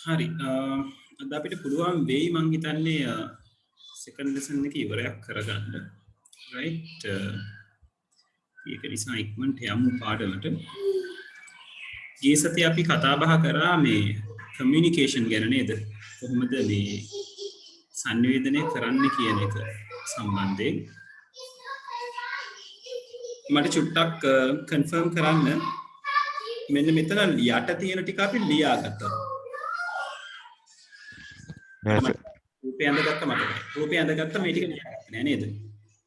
හරි අද අපිට පුළුවන් වෙයි මං හිතන්නේ සෙකන්ඩ් ලෙසන් එක ඉවරයක් කරගන්න රයිට් ඒක නිසා ඉක්මනට යමු පාඩමට ගිය සතියේ අපි කතා බහ කරා මේ කමියුනිකේෂන් ගැන නේද කොහොමද මේ සංවේදනය කරන්න කියන එක සම්බන්ධයෙන් මට චුට්ටක් කන්ෆර්ම් කරන්න මෙන්න මෙතන යට තියෙන ටික අපි ලියාගත්තා රූපය ඇඳගත්ත මතකයි. රූපය ඇඳගත්ත මේ ටික ලියාගත්තේ නෑ නේද?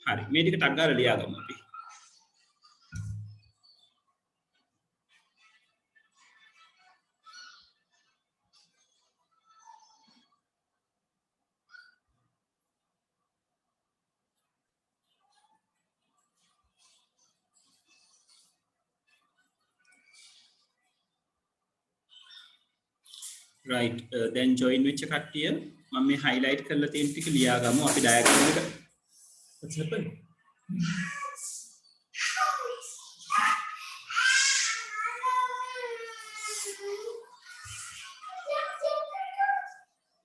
හරි. මේ ටික ටක් ගාලා ලියාගමු අපි. right දැන් join වෙච්ච කට්ටිය මම මේ highlight කරලා තියෙන ටික ලියාගමු අපි diagram එක. What's happened?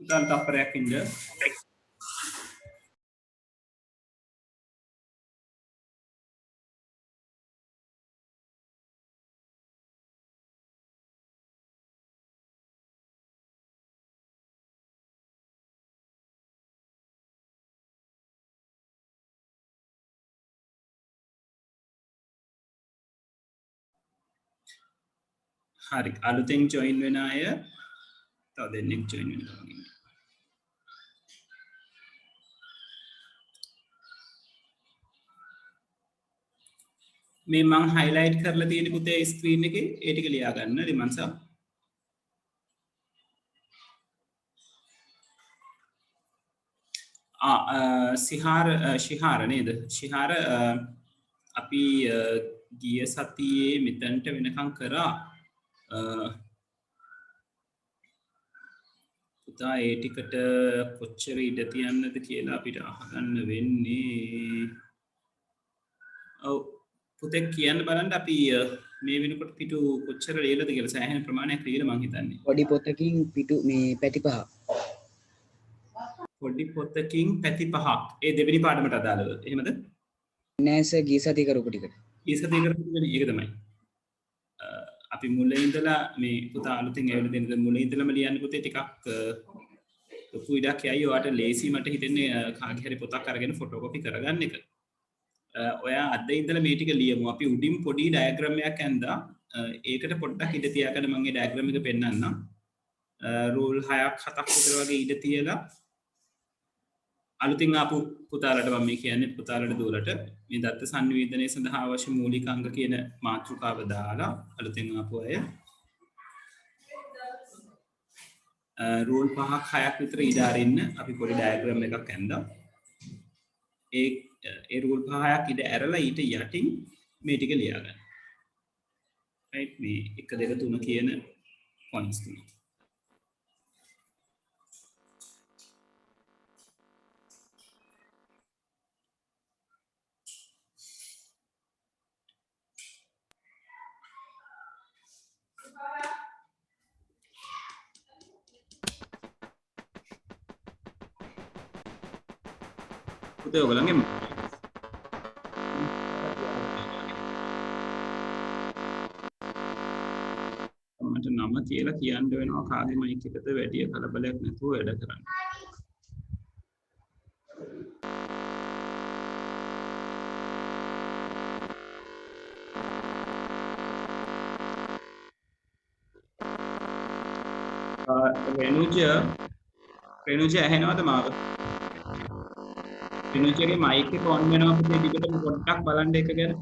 Dan tapperයක් ඉන්න. හරි අලුතෙන් join වෙන අය තව දෙන්නෙක් join වෙනවා වගේ. මේ මං highlight කරලා තියෙන පුතේ screen එකේ ඒ ටික ලියා ගන්න රිමන්සා. ශිහාර නේද ශිහාර අපි ගිය සතියේ මෙතැන්ට වෙනකං කරා පුතා ඒ ටිකට කොච්චර ඉඩ තියන්නද කියලා අපිට අහගන්න වෙන්නේ ඔව් පුතේ කියන්න බලන්න අපි මේ වෙනකොට පිටු කොච්චර ලියලාද කියලා සෑහෙන ප්‍රමාණයක් ලියලා මං හිතන්නේ පොඩි පොතකින් පිටු මේ පැති පහ පොඩි පොතකින් පැති පහක් ඒ දෙවෙනි පාඩමට අදාළව එහෙමද නෑස ගිය සතිය කරපු ටිකට ගිය සතියේ කරපු ටික ඒක තමයි අපි මුලින් ඉඳලා මේ පුතා අලුතින් ඇවිල්ලා දෙන මුලින් ඉඳලම ලියන්න පුතේ ටිකක් ලොකු ඉඩක් යයි ඔයාට ලේසි මට හිතෙන්නේ කාගේ හරි පොතක් අරගෙන ෆොටෝකොපි කරගන්න එක. ඔයා අද ඉඳලා මේ ටික ලියමු. අපි උඩින් පොඩි ඩයග්‍රෑම් එකක් ඇඳලා ඒකට පොඩ්ඩක් ඉඳ තියාගන්න මම මේ ඩයග්‍රෑම් එක පෙන්නන්නම්. රූල් 6ක් 7ක් විතර වගේ ඉඳ තියලා අලුතින් ආපු පුතාලට මම කියන්නේ පුතාලට දුවලට මේ දත්ත සංවේදනයේ සඳහා අවශ්‍ය මූලික අංග කියන මාතෘකාව දාලා අලුතින් ආපු අය රූල් 5ක් 6ක් විතර ඉඳ අරින්න අපි පොඩි ඩයග්‍රෑම් එකක් ඇඳලා ඒ රූල් 5ක් ඉඳ ඇරලා ඊට යටින් මේ ටික ලියා ගන්න. right මේ 1 2 3 කියන points තුන. පුතේ ඔයගලගේ මට නම කියලා කියන්න වෙනවා කාගේ මයික් එකද වැඩි කලබලයක් නැතුව වැඩ කරන්න. රෙනුජ ඇහෙනවද මාව? රෙනුජගේ මයික් එක ඔන් වෙනවා පුතේ දිගටම පොඩ්ඩක් බලන්න එක ගැන.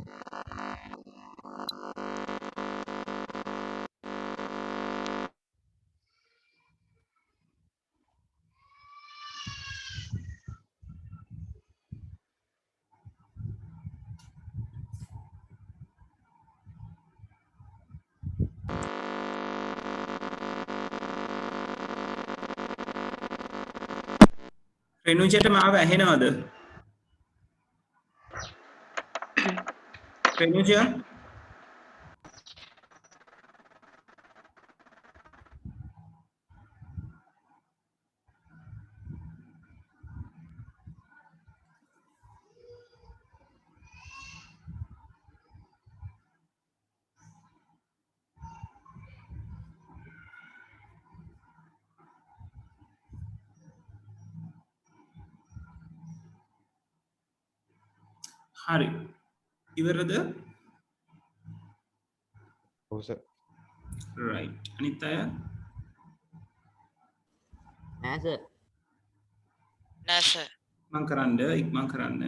රෙනුජට මාව ඇහෙනවද? රෙනුජ හරි ඉවරද ඔව් සර් right අනිත් අය නෑ සර්. නෑ සර්. මං කරන්න ඉක්මන් කරන්න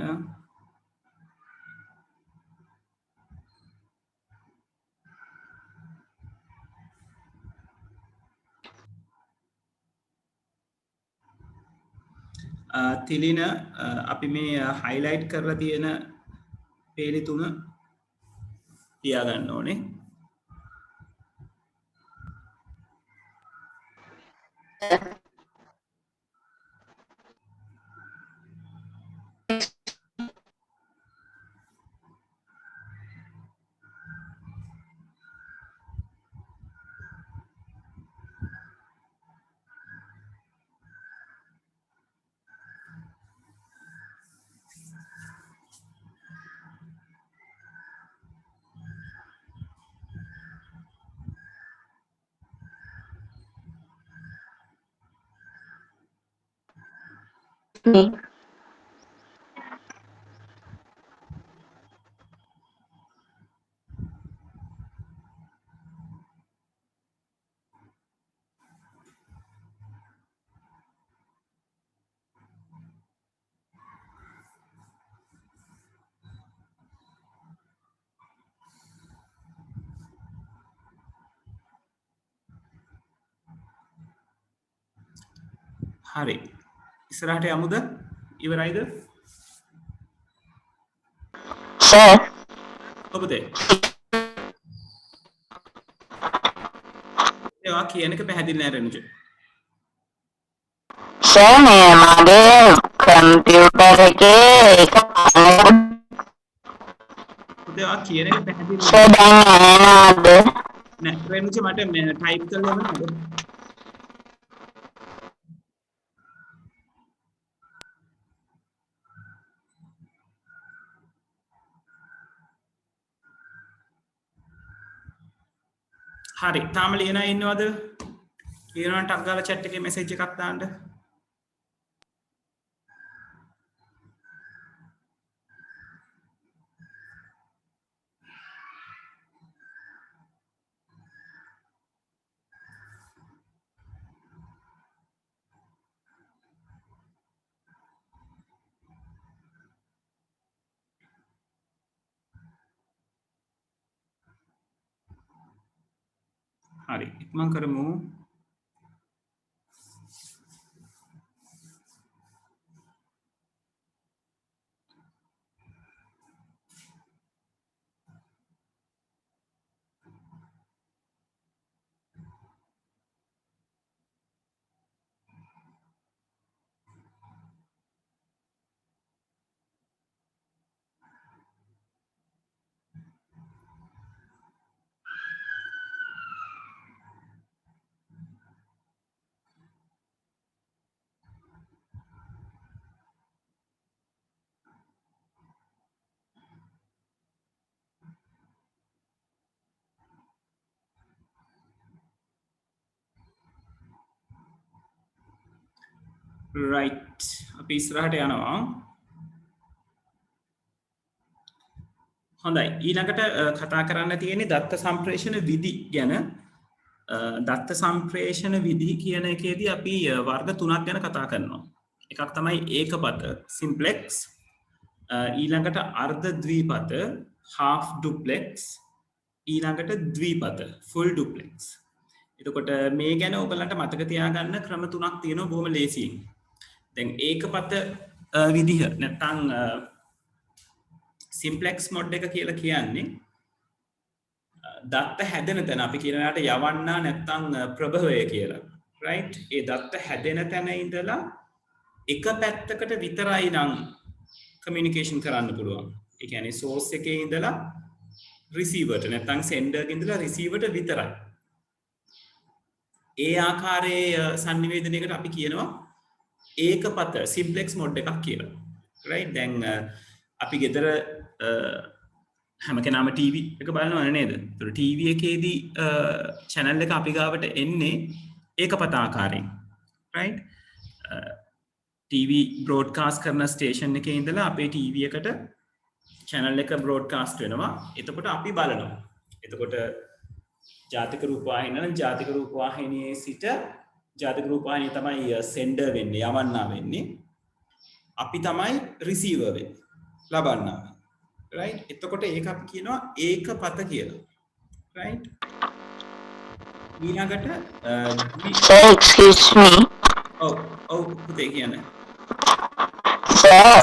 තිලින අපි මේ හයිලයිට් කරලා තියෙන පේලි තුන තියාගන්න ඕනේ හරි ඉස්සරහට යමුද ඉවරයිද සර්. ඔබදේ ඒවා කියන එක පැහැදිලි නෑ රෙනුජ සර් මේ මගේ කම්පියුටර් එකේ එක ඒවා කියන එක පැහැදිලි සර් දැන් ඇහෙනවද? නෑ රෙනුජ මට ටයිප් කරලා යන්න හරි තාම ලියන අය ඉන්නවද ලියනවා ටක් ගාලා chat එකේ message එකක් දාන්න හරි ඉක්මන් කරමු right අපි ඉස්සරහට යනවා හොඳයි ඊළඟට කතා කරන්න තියෙන්නේ දත්ත සම්ප්‍රේෂණ විධි ගැන දත්ත සම්ප්‍රේෂණ විධි කියන එකේදී අපි වර්ග තුනක් ගැන කතා කරනවා එකක් තමයි ඒකපත සිම්ප්ලෙක්ස් ඊළඟට අර්ධ ද්විපත half duplex ඊළඟට ද්විපත full duplex එතකොට මේ ගැන ඔයගලන්ට මතක තියාගන්න ක්‍රම තුනක් තියෙනවා බොහොම ලේසියෙන් දැන් ඒකපත විදිහ නැත්නම් සිම්ප්ලෙක්ස් මොඩ් එක කියලා කියන්නේ දත්ත හැදෙන තැන අපි කියනවාට යවන්නා නැත්නම් ප්‍රභවය කියලා right ඒ දත්ත හැදෙන තැන ඉඳලා එක පැත්තකට විතරයි නම් කමියුනිකේෂන් කරන්න පුළුවන් ඒ කියන්නේ සෝස් එකේ ඉඳලා රිසීවර්ට නැත්නම් සෙන්ඩර් එකේ ඉඳලා රිසීවර්ට විතරයි ඒ ආකාරයේ sannivedanයකට අපි කියනවා ඒකපත සිම්ප්ලෙක්ස් මොඩ් එකක් කියලා right දැන් අපි ගෙදර හැම කෙනාම ටීවී එක බලනවා නේද? ඒතර ටීවී එකේදී channel එක අපි ගාවට එන්නේ ඒකපත ආකාරයෙන්. right? ටීවී බ්‍රෝඩ්කාස්ට් කරන ස්ටේෂන් එකේ ඉඳලා අපේ ටීවී එකට channel එක broadcast වෙනවා. එතකොට අපි බලනවා. එතකොට ජාතික රූපවාහිනිය නම් ජාතික රූපවාහිනියේ සිට ජාතික රූපවාහිනිය තමයි sender වෙන්නේ, යවන්නා වෙන්නේ. අපි තමයි receiver වෙන්නේ, ලබන්නා. right? එතකොට ඒක අපි කියනවා ඒකපත කියලා. right? ඊළඟට Sir, excuse me. ඔව් පුතේ කියන්නේ. Sir,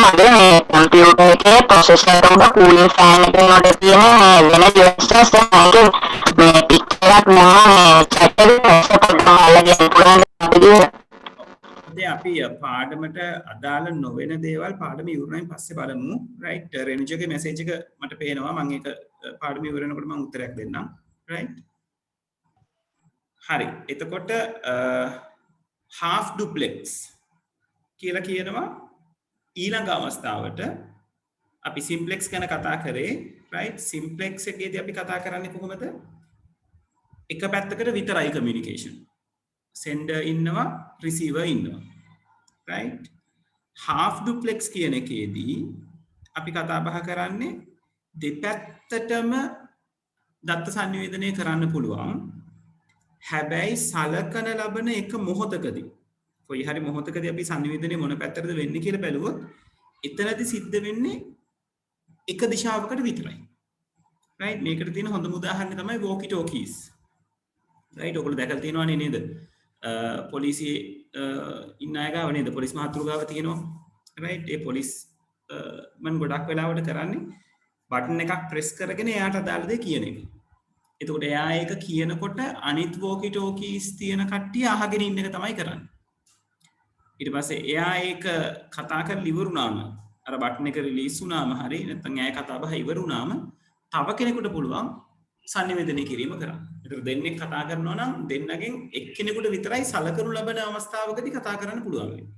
මගේ මේ කම්පියුටර් එකේ ප්‍රොසෙසර් උඩ කූලින් ෆෑන් එකේ උඩ තියෙන වෙන USBs එකේ මේ පික්චර් එකක් මම chat එකේ සපෝට් කරලා ගන්න පුළුවන් දැන් අපි පාඩමට අදාළ නොවන දේවල් පාඩම ඉවරනයින් පස්සේ බලමු. right? රෙනිජගේ මැසේජ් එක මට පේනවා. මම ඒක පාඩම ඉවර වෙනකොට මම උත්තරයක් දෙන්නම්. right? හරි. එතකොට half duplex කියලා කියනවා ඊළඟ අවස්ථාවට අපි simplex ගැන කතා කරේ. right? simplex එකේදී අපි කතා කරන්නේ කොහොමද? එක පැත්තකට විතරයි communication. sender ඉන්නවා, receiver ඉන්නවා. right? half duplex කියන එකේදී අපි කතා බහ කරන්නේ දෙපැත්තටම දත්ත සංනිවේදනය කරන්න පුළුවන්. හැබැයි සලකන ලබන එක මොහොතකදී කොයි හරි මොහොතකදී අපි සංනිවේදනය මොන පැත්තටද වෙන්නේ කියලා බැලුවොත් එතනදී සිද්ධ වෙන්නේ එක දිශාවකට විතරයි. right? මේකට තියෙන හොඳම උදාහරණය තමයි walkie talkies. right? ඔයගොල්ලෝ දැකලා තියෙනවනේ නේද? පොලිසියේ ඉන්න අය ගාව නේද? පොලිස් මහතුරු ගාව තියෙනවා. right? ඒ පොලිස් මන් ගොඩක් වෙලාවට කරන්නේ බටන් එකක් ප්‍රෙස් කරගෙන එයාට අදාළ දේ කියන එක. එතකොට එයා ඒක කියනකොට අනිත් walkie talkies තියෙන කට්ටිය අහගෙන ඉන්න එක තමයි කරන්නේ. ඊට පස්සේ එයා ඒක කතා කරලා ඉවරුනාම අර බටන් එක රිලීස් වුනාම හරි නැත්නම් එයා කතා බහ ඉවරුනාම තව කෙනෙකුට පුළුවන් සංනිවේදනය කිරීම කරන්න. ඒතර දෙන්නෙක් කතා කරනවා නම් දෙන්නගෙන් එක්කෙනෙකුට විතරයි සලකනු ලබන අවස්ථාවකදී කතා කරන්න පුළුවන් වෙන්නේ.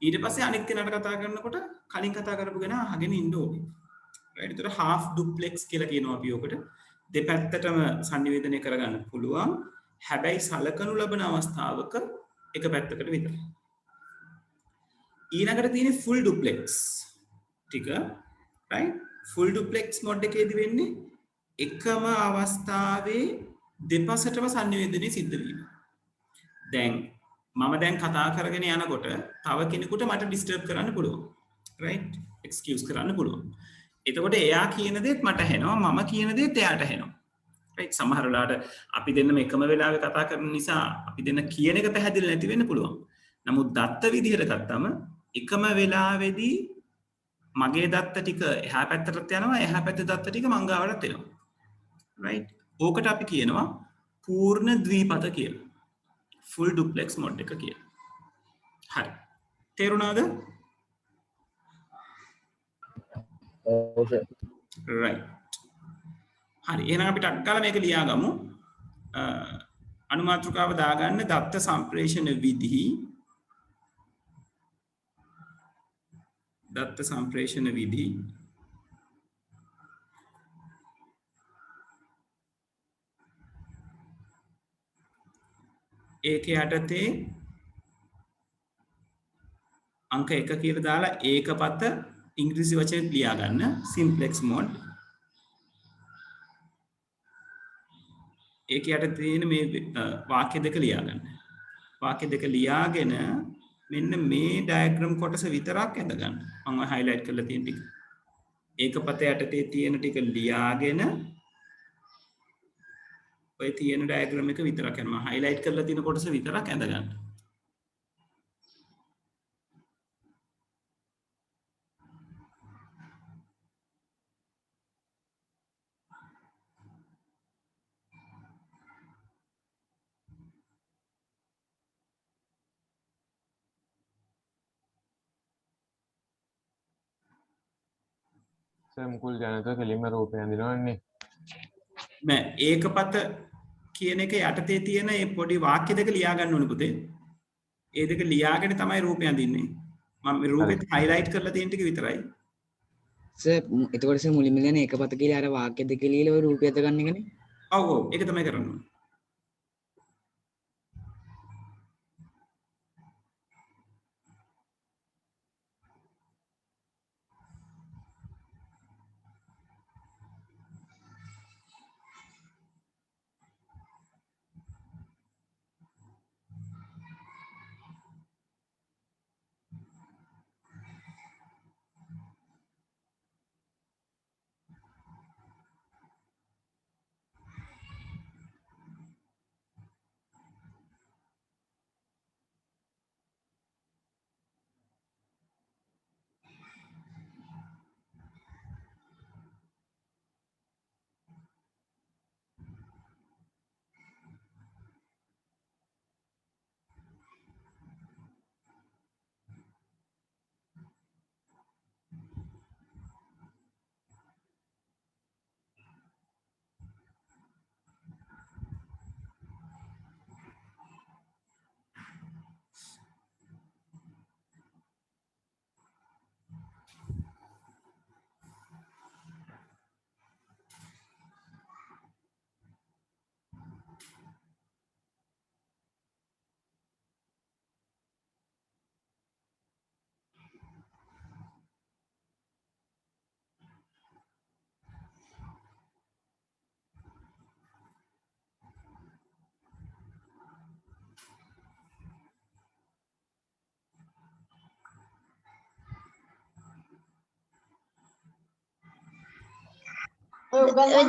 ඊට පස්සේ අනිත් කෙනාට කතා කරනකොට කලින් කතා කරපු කෙනා අහගෙන ඉන්න ඕනේ. right? ඒතර half duplex කියලා කියනවා අපි ඔකට. දෙපැත්තටම සංනිවේදනය කරගන්න පුළුවන්. හැබැයි සලකනු ලබන අවස්ථාවක එක පැත්තකට විතරයි. ඊළඟට තියෙන full duplex ටික. right? full duplex mode එකේදී වෙන්නේ එකම අවස්ථාවේ දෙපසටම සංනිවේදනය සිද්ධ වීම. දැන් මම දැන් කතා කරගෙන යනකොට තව කෙනෙකුට මට ඩිස්ටර්බ් කරන්න පුළුවන්. right? excuse කරන්න පුළුවන්. එතකොට එයා කියන දේත් මට ඇහෙනවා, මම කියන දේත් එයාට ඇහෙනවා. right? සමහර වෙලාවට අපි දෙන්නම එකම වෙලාවෙ කතා කරන නිසා අපි දෙන්න කියන එක පැහැදිලි නැති වෙන්න පුළුවන්. නමුත් දත්ත විදිහට ගත්තම එකම වෙලාවෙදී මගේ දත්ත ටික එහා පැත්තටත් යනවා, එහා පැත්තේ දත්ත ටික මං ගාවටත් එනවා. right? ඕකට අපි කියනවා පූර්ණ ද්විපත කියලා. full duplex mode එක කියලා. හරි. තේරුණාද? ඔව් සර්. right. හරි. එහෙනම් අපි ටක් ගාලා මේක ලියාගමු. අනුමාත්‍රිකාව දාගන්න දත්ත සම්ප්‍රේෂණ විධි. දත්ත සම්ප්‍රේෂණ විධි. ඒක යටතේ අංක 1 කියලා දාලා ඒකපත ඉංග්‍රීසි වචනෙත් ලියා ගන්න simplex mode. ඒක යටතේ තියෙන මේ වාක්‍ය දෙක ලියා ගන්න. වාක්‍ය දෙක ලියාගෙන මෙන්න මේ ඩයග්‍රෑම් කොටස විතරක් ඇඳ ගන්න. මම highlight කරලා තියෙන ටික. ඒකපත යටතේ තියෙන ටික ලියාගෙන ඔය තියෙන ඩයග්‍රෑම් එක විතරක් යනවා. highlight කරලා තියෙන කොටස විතරක් ඇඳ ගන්න. මුකුල් ජනත කෙලින්ම රූපය අඳිනවන්නේ. නෑ ඒකපත කියන එක යටතේ තියෙන මේ පොඩි වාක්‍ය දෙක ලියා ගන්න ඕනේ පුතේ. ඒ දෙක ලියාගෙන තමයි රූපය අඳින්නේ. මම මේ රූපෙත් highlight කරලා තියෙන ටික විතරයි. සර් එතකොට සර් මුලින්ම ගන්න එකපත කියලා අර වාක්‍ය දෙක ලියලා ඔය රූපය අත ගන්න එකනේ. ඔව් ඔව් ඒක තමයි කරන්න ඕනේ.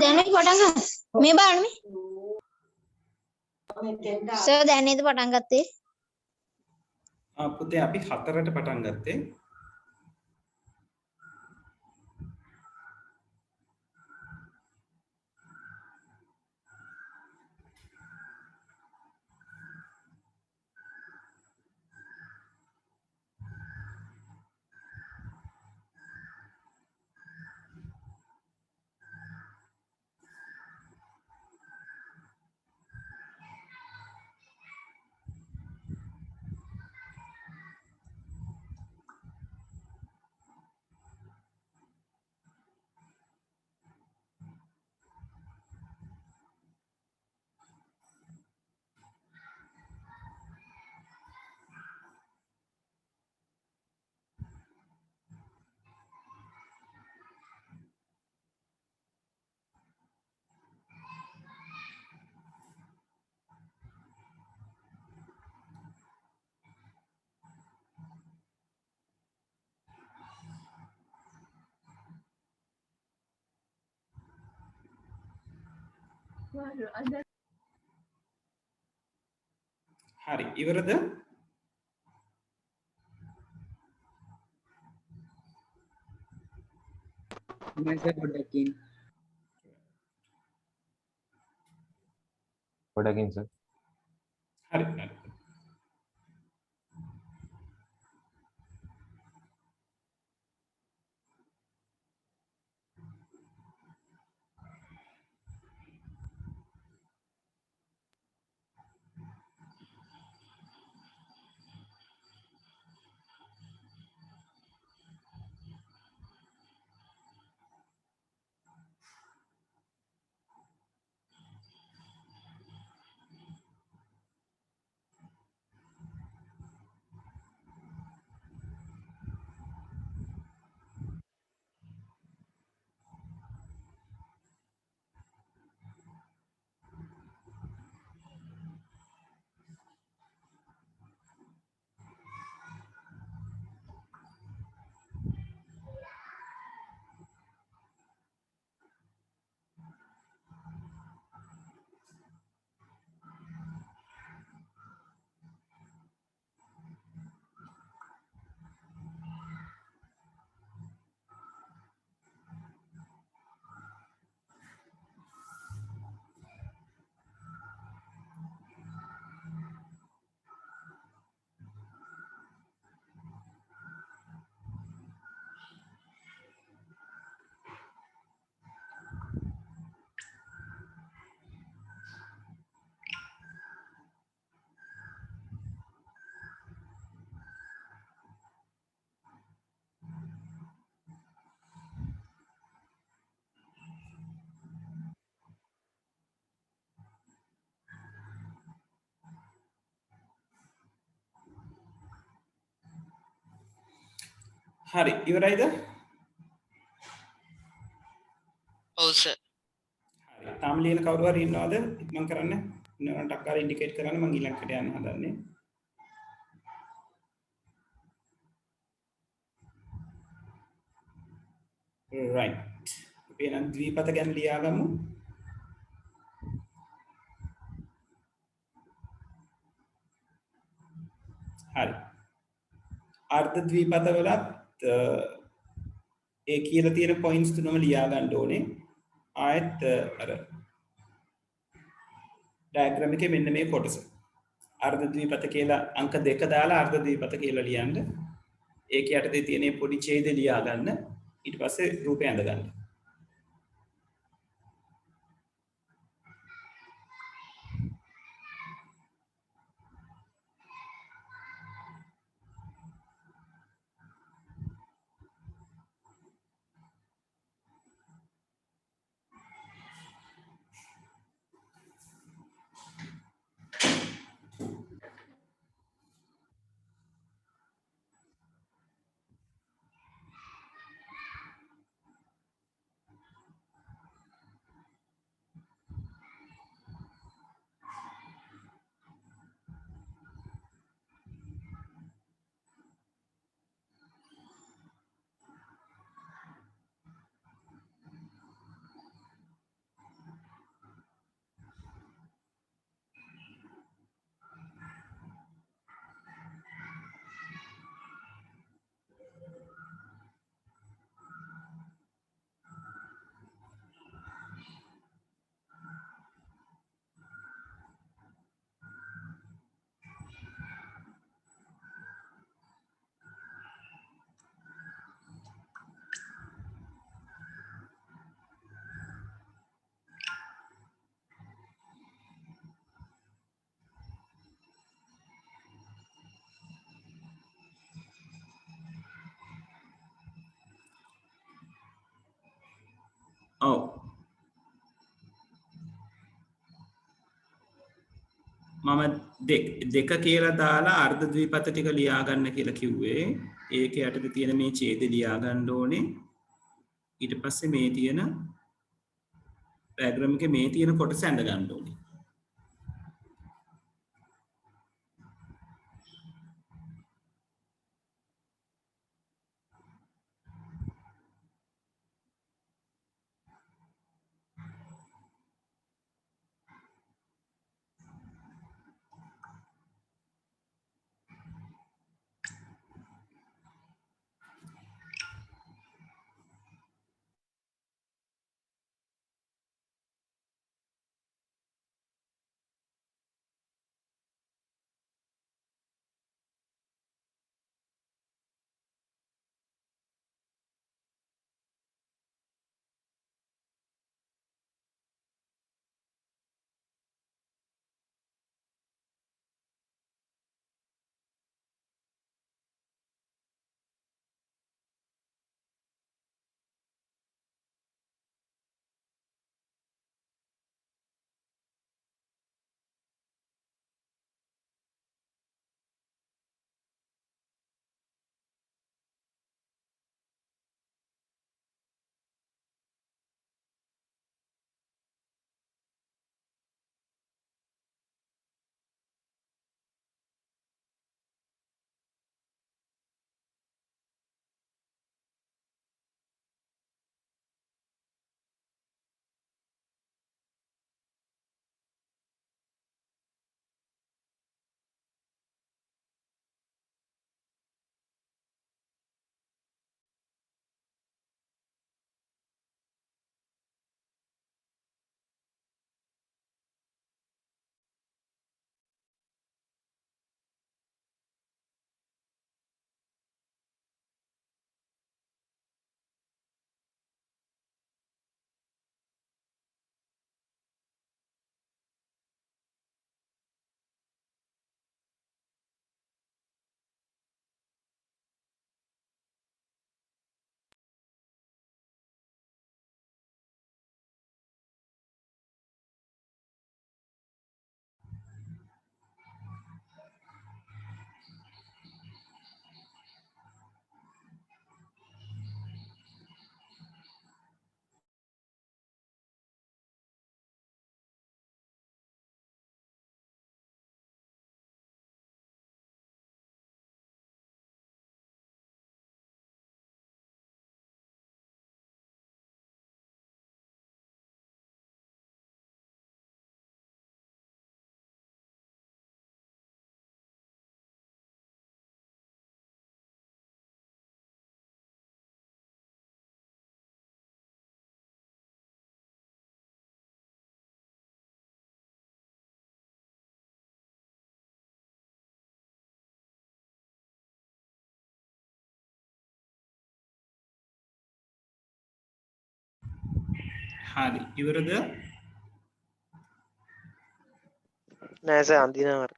දැනෙත් පටන් ගන්න. මේ බලන්න මේ. සර් දැනෙත් පටන් ගත්තේ. පුතේ අපි 4ට පටන් ගත්තේ. හරි ඉවරද? මම සර් පොඩ්ඩක් කියන්න. ගොඩකින් සර්. හරි හරි. හරි ඉවරයිද? ඔව් සර්. හරි. තාම ලියන කවුරු හරි ඉන්නවද? ඉක්මන් කරන්න. ඉන්නවනම් ටක් ගාලා ඉන්ඩිකේට් කරන්න මම ඊළඟට යන්න හදන්නේ. right. අපි එහෙනම් ද්විපත ගැන ලියාගමු. හරි. අර්ධ ද්විපත වලත් ඒ කියලා තියෙන පොයින්ට්ස් තුනම ලියා ගන්න ඕනේ. ආයෙත් අර ඩයග්‍රෑම් එකේ මෙන්න මේ කොටස. අර්ධ ද්විපත කියලා අංක 2 දාලා අර්ධ ද්විපත කියලා ලියන්න. ඒක යටතේ තියෙන පොඩි ඡේද ලියා ගන්න. ඊට පස්සේ රූපය ඇඳ ගන්න. ඔව් මම දෙක කියලා දාලා අර්ධ ද්විපත ටික ලියා ගන්න කියලා කිව්වේ ඒක යටතේ තියෙන මේ ඡේද ලියා ගන්න ඕනේ ඊට පස්සේ මේ තියෙන ඩයග්‍රෑම් එකේ මේ තියෙන කොටස ඇඳ ගන්න ඕනේ හරි ඉවරද නෑ සර් අන්තිම හරි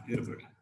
ඉවර කරලා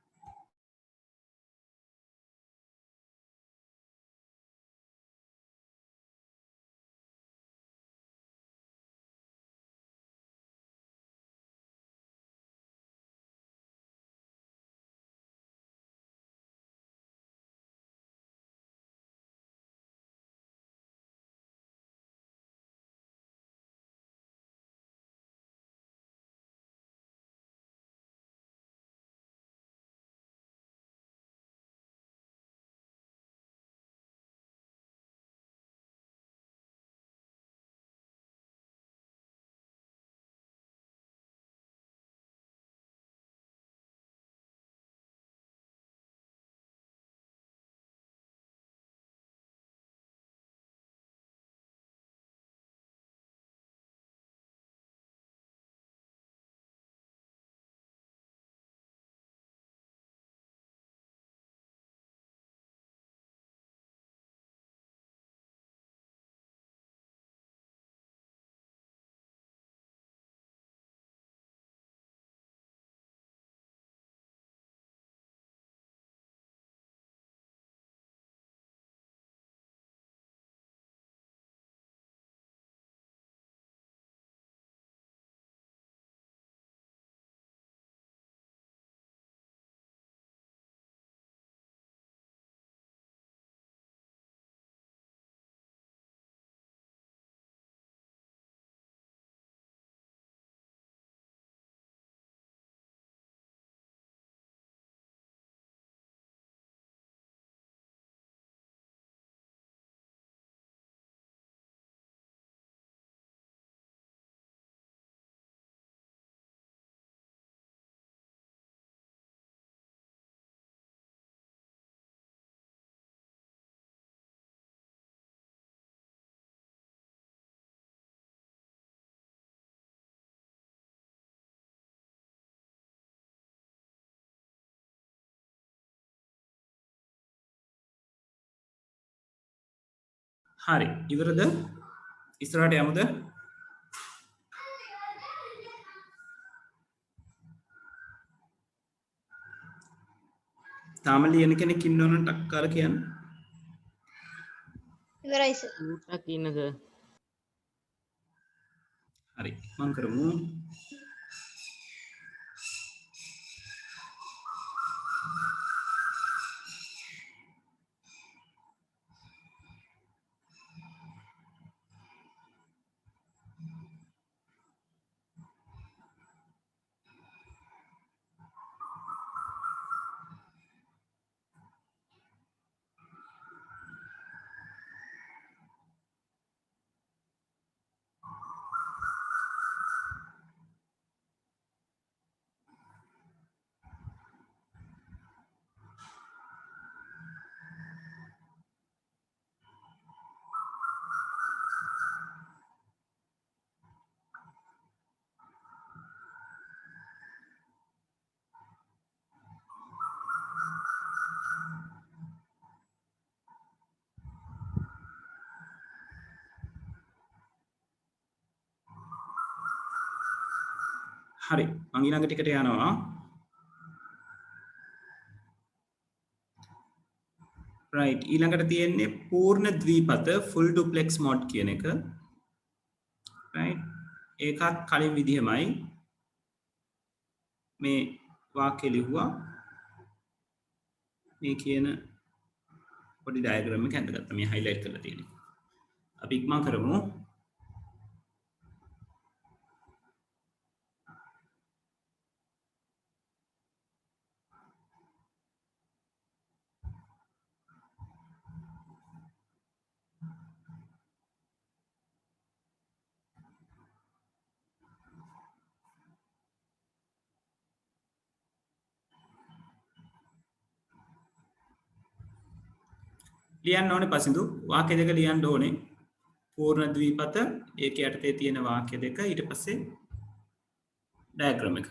හරි ඉවරද ඉස්සරහට යමුද තාම ලියන කෙනෙක් ඉන්නවනම් ටක් කාලා කියන්න ඉවරයි සර්. ටක් ඉන්න සර්. හරි මං කරමු හරි මං ඊළඟ ටිකට යනවා right ඊළඟට තියෙන්නේ පූර්ණ ද්විපත full duplex mod කියන එක right ඒකත් කලින් විදිහමයි මේ වාක්‍ය ලිව්වා මේ කියන පොඩි ඩයග්‍රෑම් එක ඇඳගත්තා මේ highlight කරලා තියෙනවා අපි ඉක්මන් කරමු ලියන්න ඕනේ පසින්දු වාක්‍ය දෙක ලියන්න ඕනේ පූර්ණ ද්විපත ඒක යටතේ තියෙන වාක්‍ය දෙක ඊට පස්සේ ඩයග්‍රෑම් එක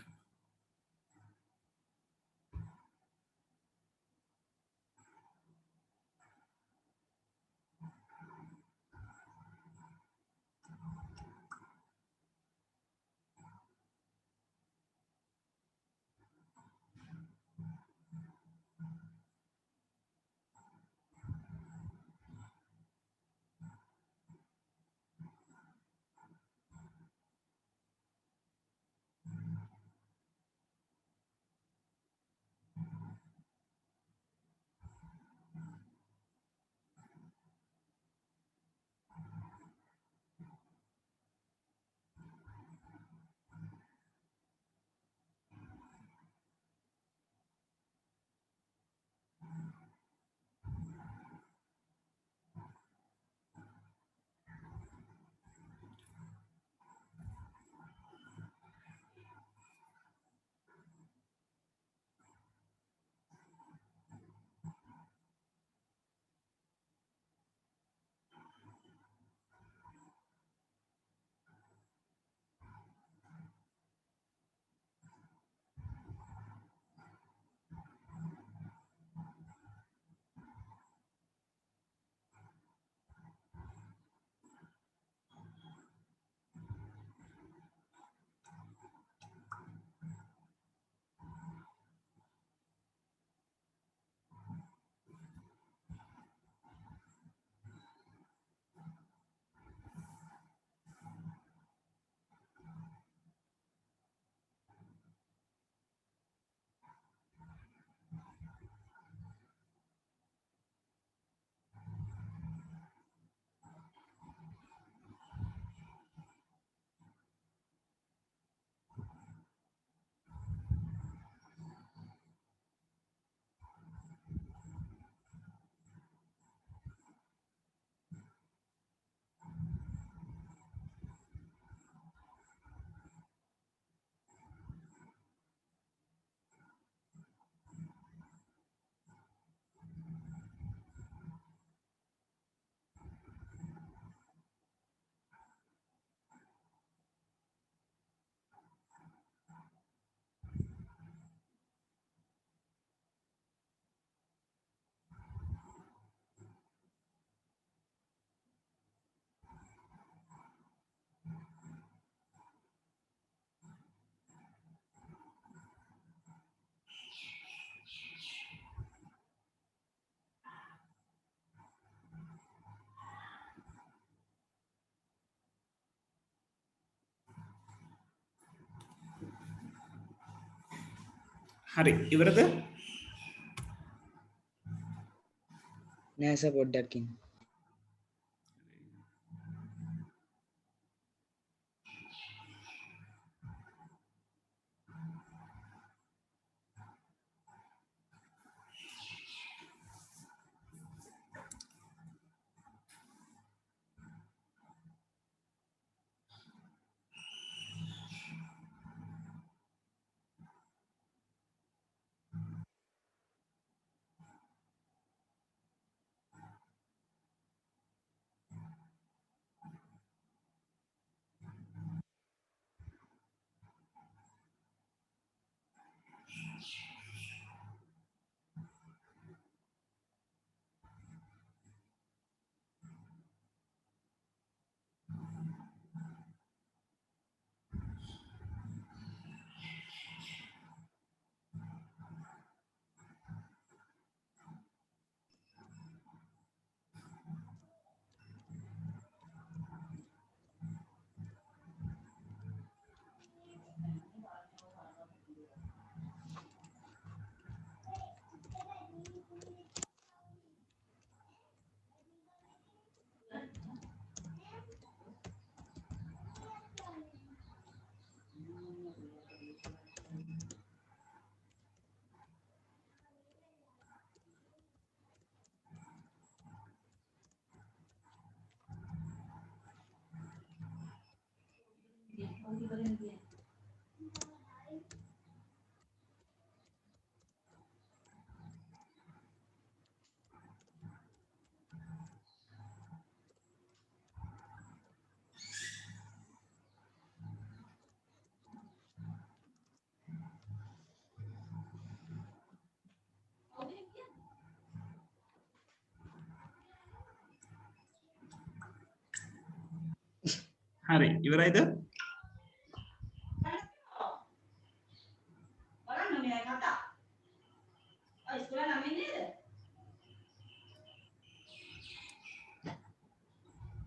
හරි ඉවරද? නෑ සර් පොඩ්ඩක් ඉන්න. හරි ඉවරයිද?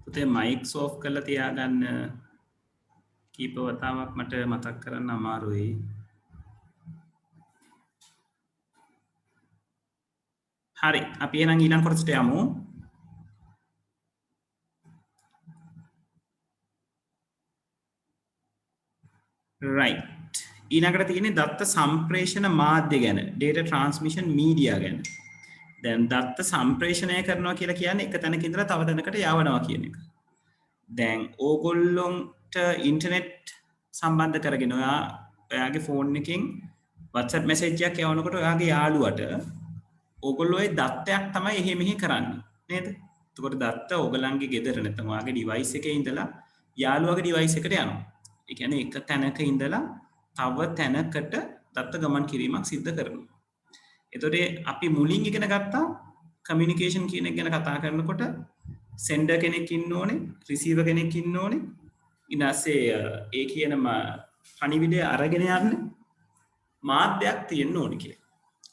පුතේ මයික්ස් ඔෆ් කරලා තියාගන්න. කීප වතාවක් මට මතක් කරන්න අමාරුයි. හරි අපි එහෙනම් ඊළඟ කොටසට යමු. right ඊළඟට තියෙන්නේ දත්ත සම්ප්‍රේෂණ මාධ්‍ය ගැන, data transmission media ගැන. දැන් දත්ත සම්ප්‍රේෂණය කරනවා කියලා කියන්නේ එක තැනක ඉඳලා තව තැනකට යවනවා කියන එක. දැන් ඕගොල්ලොන්ට ඉන්ටර්නෙට් සම්බන්ධ කරගෙන ඔයාගේ ෆෝන් එකෙන් WhatsApp message එකක් යවනකොට ඔයාගේ යාළුවට ඕගොල්ලෝ ඒ දත්තයක් තමයි එහෙ මෙහෙ කරන්නේ නේද? එතකොට දත්ත ඕගලන්ගේ ගෙදර නැත්නම් ඔයාගේ device එකේ ඉඳලා යාළුවාගේ device එකට යනවා. ඒ කියන්නේ එක තැනක ඉඳලා තව තැනකට දත්ත ගමන් කිරීමක් සිද්ධ කරනවා. එතකොට අපි මුලින් ඉගෙන ගත්තා කමියුනිකේෂන් කියන එක ගැන කතා කරනකොට sender කෙනෙක් ඉන්න ඕනේ, receiver කෙනෙක් ඉන්න ඕනේ. ඊට පස්සේ ඒ කියන පණිවිඩය අරගෙන යන්න මාධ්‍යයක් තියෙන්න ඕනේ කියලා.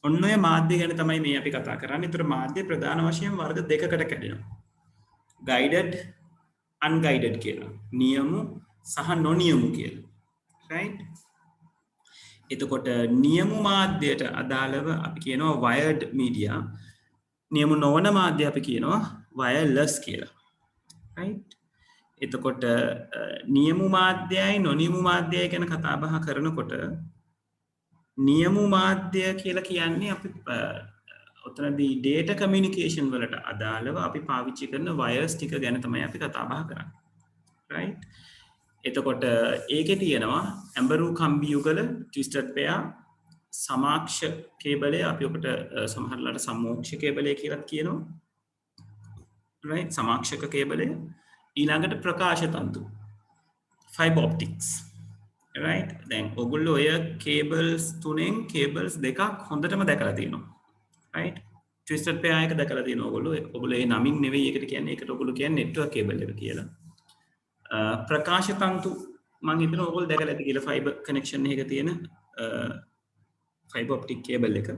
ඔන්න ඔය මාධ්‍ය ගැන තමයි මේ අපි කතා කරන්නේ. ඒතර මාධ්‍ය ප්‍රධාන වශයෙන් වර්ග දෙකකට කැඩෙනවා. guided unguided කියලා. නියමු සහ නොනියමු කියලා. right? එතකොට නියමු මාධ්‍යයට අදාළව අපි කියනවා wired media. නියමු නොවන මාධ්‍ය අපි කියනවා wireless කියලා. right? එතකොට නියමු මාධ්‍යයයි නොනියමු මාධ්‍යයයි ගැන කතා බහ කරනකොට නියමු මාධ්‍ය කියලා කියන්නේ අපි ඔතනදී data communication වලට අදාළව අපි පාවිච්චි කරන wires ටික ගැන තමයි අපි කතා බහ කරන්නේ. right? එතකොට ඒකේ තියෙනවා ඇඹරු කම්බි යුගල twisted pair සමාක්ෂ කේබලය අපි ඔකට සමහරලාට සමෝක්ෂ කේබලය කියලා කියනවා. right? සමාක්ෂක කේබලය ඊළඟට ප්‍රකාශ තන්තු fiber optics. right? දැන් ඔයගොල්ලෝ ඔය cables තුනෙන් cables දෙකක් හොඳටම දැකලා තියෙනවා. right? twisted pair එක දැකලා තියෙනවා ඔයගොල්ලෝ. ඔයගොල්ලෝ ඒ නමින් නෙවෙයි ඒකට කියන්නේ. ඒකට ඔයගොල්ලෝ කියන්නේ network cable එක කියලා. ප්‍රකාශ තන්තු මම හිතනවා ඔයගොල්ලෝ දැකලා ඇති කියලා fiber connection එකක තියෙන fiber optic cable එක.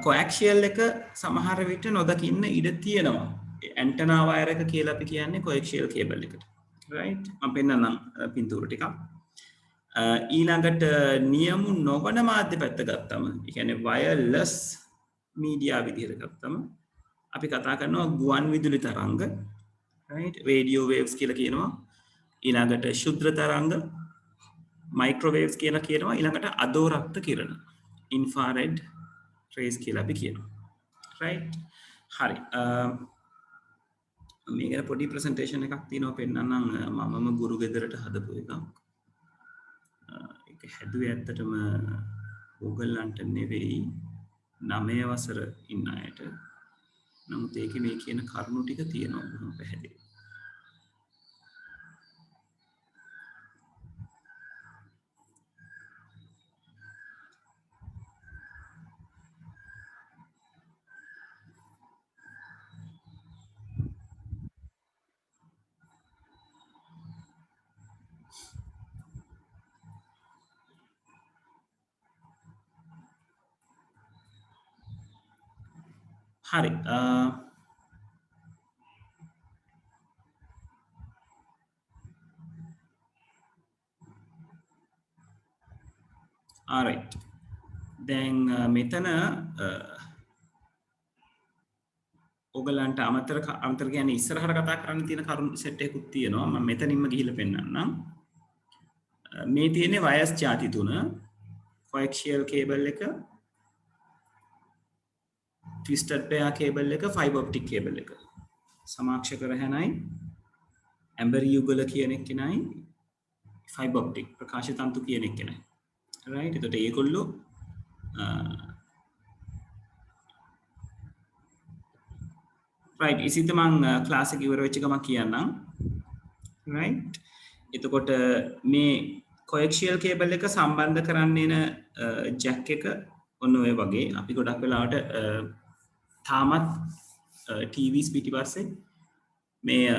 coaxial එක සමහර විට නොදකින්න ඉඩ තියෙනවා. antenna wire එක කියලා අපි කියන්නේ coaxial cable එකට. right? මම පෙන්නන්නම් පින්තූර ටිකක්. ඊළඟට නියමු නොවන මාධ්‍ය පැත්ත ගත්තම ඒ කියන්නේ වයර්ලස් මීඩියා විදිහට ගත්තම අපි කතා කරනවා ගුවන් විදුලි තරංග right රේඩියෝ වේව්ස් කියලා කියනවා ඊළඟට ශුද්ධ තරංග මයික්‍රෝවේව්ස් කියලා කියනවා ඊළඟට අදෝරක්ත කිරණ ඉන්ෆ්‍රාරෙඩ් රේස් කියලා අපි කියනවා right හරි මේක පොඩි ප්‍රසන්ටේෂන් එකක් තියෙනවා පෙන්නන්නම් මමම ගුරු ගෙදරට හදපු එකක් ඒක හැදුවේ ඇත්තටම ඕගොල්ලන්ට නෙවෙයි 9 වසර ඉන්න අයට නමුත් ඒකේ මේ කියන කරුණු ටික තියෙනවා බොහොම පැහැදිලි හරි alright දැන් මෙතන ඔයගලන්ට අමතර කියන්නේ ඉස්සරහට කතා කරන්න තියෙන කරුණු සෙට් එකකුත් තියෙනවා මම මෙතනින්ම ගිහිල්ලා පෙන්නන්නම් මේ තියෙන්නේ වයර්ස් ಜಾති තුන coaxial cable එක twisted pair cable එක fiber optic cable එක සමාක්ෂකර හැනයි ඇම්බර් යුගල කියන එක්කෙනයි fiber optic ප්‍රකාශ තන්තු කියන එක්කෙනයි right එතකොට ඒගොල්ලෝ right ඉතින් මම ක්ලාස් එක ඉවර වෙච්ච ගමන් කියන්නම් right එතකොට මේ coaxial cable එක සම්බන්ධ කරන්න එන jack එක ඔන්න ඔය වගේ අපි ගොඩක් වෙලාවට තාමත් TVs පිටිපස්සේ මේ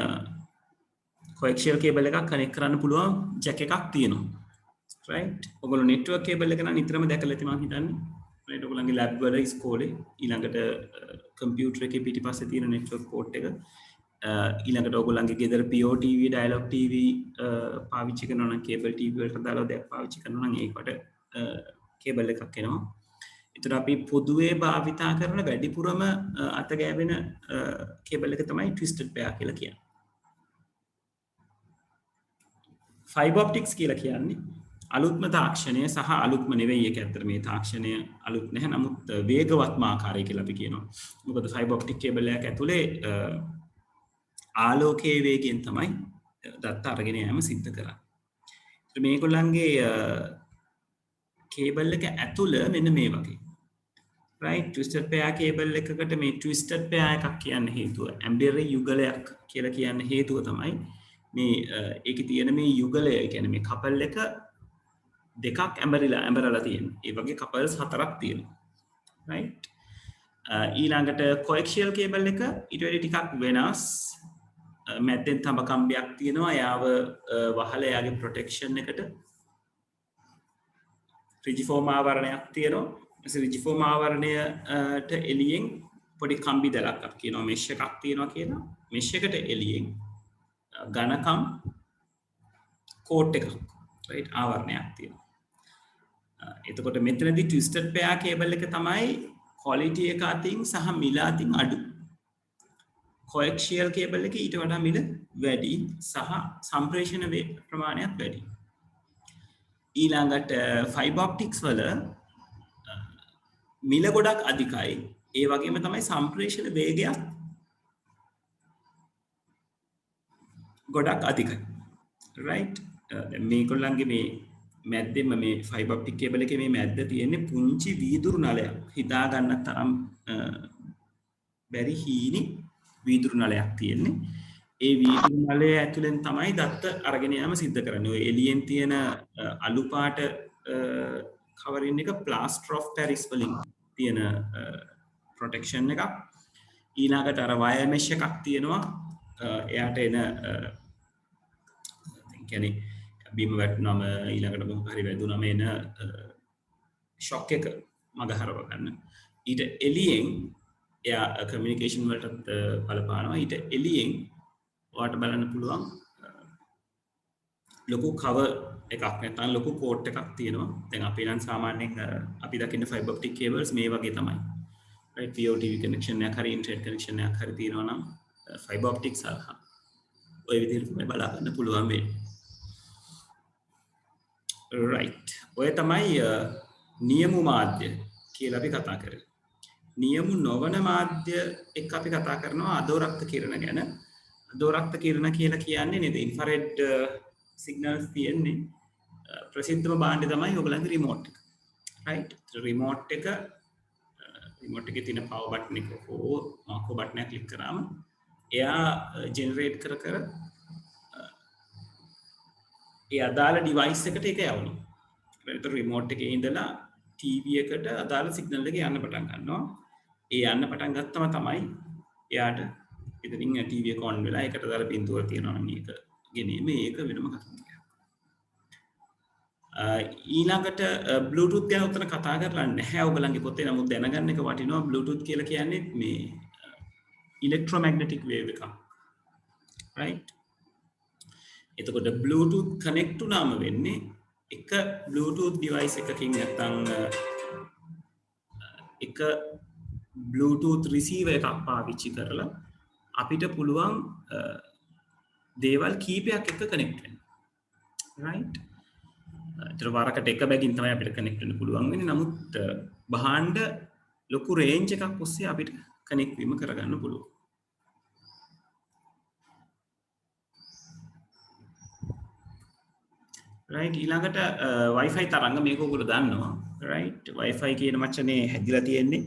coaxial cable එකක් කනෙක්ට් කරන්න පුළුවන් jack එකක් තියෙනවා right ඔයගොල්ලෝ network cable එක නම් නිතරම දැකලා ඇති මම හිතන්නේ right ඔයගොල්ලන්ගේ lab වල ඉස්කෝලේ ඊළඟට computer එකේ පිටිපස්සේ තියෙන network port එක ඊළඟට ඔයගොල්ලන්ගේ ගෙදර POTV dialog TV පාවිච්චි කරනවා නම් cable TV වලට දාලා දැක් පාවිච්චි කරනවා නම් ඒකට cable එකක් එනවා එතකොට අපි පොදුවේ භාවිතා කරන වැඩිපුරම අත ගෑවෙන කේබල් එක තමයි twisted pair කියලා කියන්නේ. fiber optics කියලා කියන්නේ අලුත්ම තාක්ෂණය සහ අලුත්ම නෙවෙයි ඒක ඇත්තට මේ තාක්ෂණය අලුත් නැහැ නමුත් වේගවත්ම ආකාරය කියලා අපි කියනවා. මොකද fiber optic කේබල් එකක් ඇතුලේ ආලෝකයේ වේගයෙන් තමයි දත්ත අරගෙන යෑම සිද්ධ කරන්නේ. මේගොල්ලන්ගේ කේබල් එක ඇතුළ මෙන්න මේ වගේ right twisted pair cable එකකට මේ twisted pair එකක් කියන්න හේතුව ඇම්බර් යුගලයක් කියලා කියන්න හේතුව තමයි මේ ඒකේ තියෙන මේ යුගලය කියන්නේ මේ කපල් එක දෙකක් ඇම්බරලා තියෙනවා. ඒ වගේ කපල්ස් හතරක් තියෙනවා. right ඊළඟට coaxial cable එක ඊට වඩා ටිකක් වෙනස්. මැද්දෙන් තඹ කම්බියක් තියෙනවා. යාව වහලා යාගේ protection එකට රිජිෆෝම් ආවරණයක් තියෙනවා. රිජිෆෝම් ආවරණයට එළියෙන් පොඩි කම්බි දලක් අපි කියනවා මෙෂ් එකක් තියෙනවා කියලා. මෙෂ් එකට එළියෙන් ඝනකම් කෝට් එකක් right ආවරණයක් තියෙනවා. එතකොට මෙතනදී twisted pair cable එක තමයි quality එක අතින් සහ මිල අතින් අඩු. coaxial cable එක ඊට වඩා මිල වැඩි සහ සම්ප්‍රේෂණ ප්‍රමාණයත් වැඩි. ඊළඟට fiber optics වල මිල ගොඩක් අධිකයි. ඒ වගේම තමයි සම්ප්‍රේෂණ වේගයක් ගොඩක් අධිකයි. right මේගොල්ලන්ගේ මේ මැද්දෙම මේ fiber optic cable එකේ මේ මැද්ද තියෙන්නේ පුංචි වීදුරු නලයක්. හිතා ගන්න තරම් බැරි හීනි වීදුරු නලයක් තියෙන්නේ. ඒ වීදුරු නලය ඇතුලෙන් තමයි දත්ත අරගෙන යාම සිද්ධ කරන්නේ. ඔය එළියෙන් තියෙන අලු පාට කවරින් එක plaster of Paris වලින් තියෙන protection එකක්. ඊළඟට අර wire mesh එකක් තියෙනවා. එයාට එන කියන්නේ බීම වැටුනම ඊළඟට මොකක් හරි වැදුනම එන shock එක මගහරව ගන්න. ඊට එළියෙන් එයා communication වලට බලපානවා. ඊට එළියෙන් ඔයාලට බලන්න පුළුවන් ලොකු cover එකක් නැත්නම් ලොකු coat එකක් තියෙනවා. දැන් අපි නම් සාමාන්‍යයෙන් අපි දකින්න fiber optic cables මේ වගේ තමයි. right VOTV connection එකක් හරි internet connection එකක් හරි තියෙනවා නම් fiber optic සහ ඔය විදිහට තමයි බලා ගන්න පුළුවන් වෙන්නේ. right ඔය තමයි නියමු මාධ්‍ය කියලා අපි කතා කරන්නේ. නියමු නොවන මාධ්‍ය එක්ක අපි කතා කරනවා අදෝරක්ත කිරණ ගැන. අදෝරක්ත කිරණ කියලා කියන්නේ නේද ඉන්ෆ්‍රාරෙඩ් සිග්නල්ස් තියෙන්නේ. ප්‍රසිද්ධම භාණ්ඩය තමයි ඔයගලන්ගේ රිමෝට් එක. right රිමෝට් එකේ තියෙන power button එක හෝ macro button එක ක්ලික් කරාම එයා ජෙනරේට් කර ඒ අදාළ ඩිවයිස් එකට ඒක යවනවා. ඒතර රිමෝට් එකේ ඉඳලා ටීවී එකට අදාළ සිග්නල් එක යන්න පටන් ගන්නවා. ඒ යන්න පටන් ගත්තම තමයි එයාට ඉතින් ටීවී එක ඔන් වෙලා ඒකට අදාළ පින්තූර තියෙනවා නම් ඒක ගෙනීම ඒක වෙනම කතාවක්. ඊළඟට බ්ලූටූත් ගැන උතන කතා කරලා නැහැ ඔයගලන්ගේ පොතේ. නමුත් දැනගන්න එක වටිනවා බ්ලූටූත් කියලා කියන්නේ මේ ඉලෙක්ට්‍රොමැග්නටික් වේව් එකක්. right එතකොට Bluetooth connect වුණාම වෙන්නේ එක Bluetooth device එකකින් නැත්නම් එක Bluetooth receiver එකක් පාවිච්චි කරලා අපිට පුළුවන් දේවල් කීපයක් එක්ක connect වෙන්න. right ඒතර වරකට එක බැගින් තමයි අපිට connect වෙන්න පුළුවන් වෙන්නේ. නමුත් බහාණ්ඩ ලොකු range එකක් ඔස්සේ අපිට connect වීම කරගන්න පුළුවන්. right ඊළඟට wifi තරංග මේක ඔයගොල්ලෝ දන්නවා. right wifi කියන වචනේ හැදිලා තියෙන්නේ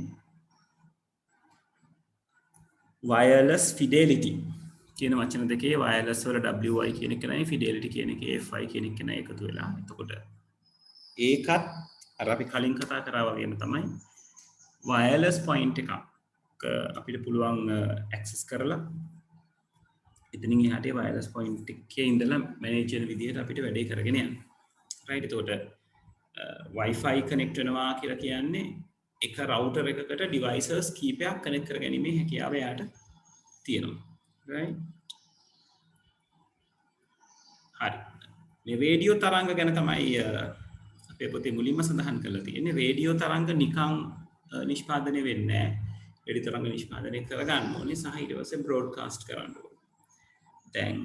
wireless fidelity කියන වචන දෙකේ wireless වල wi කියන එක නයි fidelity කියන එකේ fi කියන එක නයි එකතු වෙලා. එතකොට ඒකත් අර අපි කලින් කතා කරා වගේම තමයි wireless point එකක් අපිට පුළුවන් access කරලා ඉතින් එහාට wireless point එකේ ඉඳලා manage වෙන විදිහට අපිට වැඩේ කරගෙන යන්න. right එතකොට wifi connect වෙනවා කියලා කියන්නේ එක router එකකට devices කීපයක් connect කරගැනීමේ හැකියාව යාට තියෙනවා. right හරි මේ රේඩියෝ තරංග ගැන තමයි අපේ පොතේ මුලින්ම සඳහන් කරලා තියෙන්නේ. රේඩියෝ තරංග නිකන් නිෂ්පාදනය වෙන්නේ නැහැ. රේඩියෝ තරංග නිෂ්පාදනය කරගන්න ඕනේ සහ ඊට පස්සේ broadcast කරන්න ඕනේ. දැන්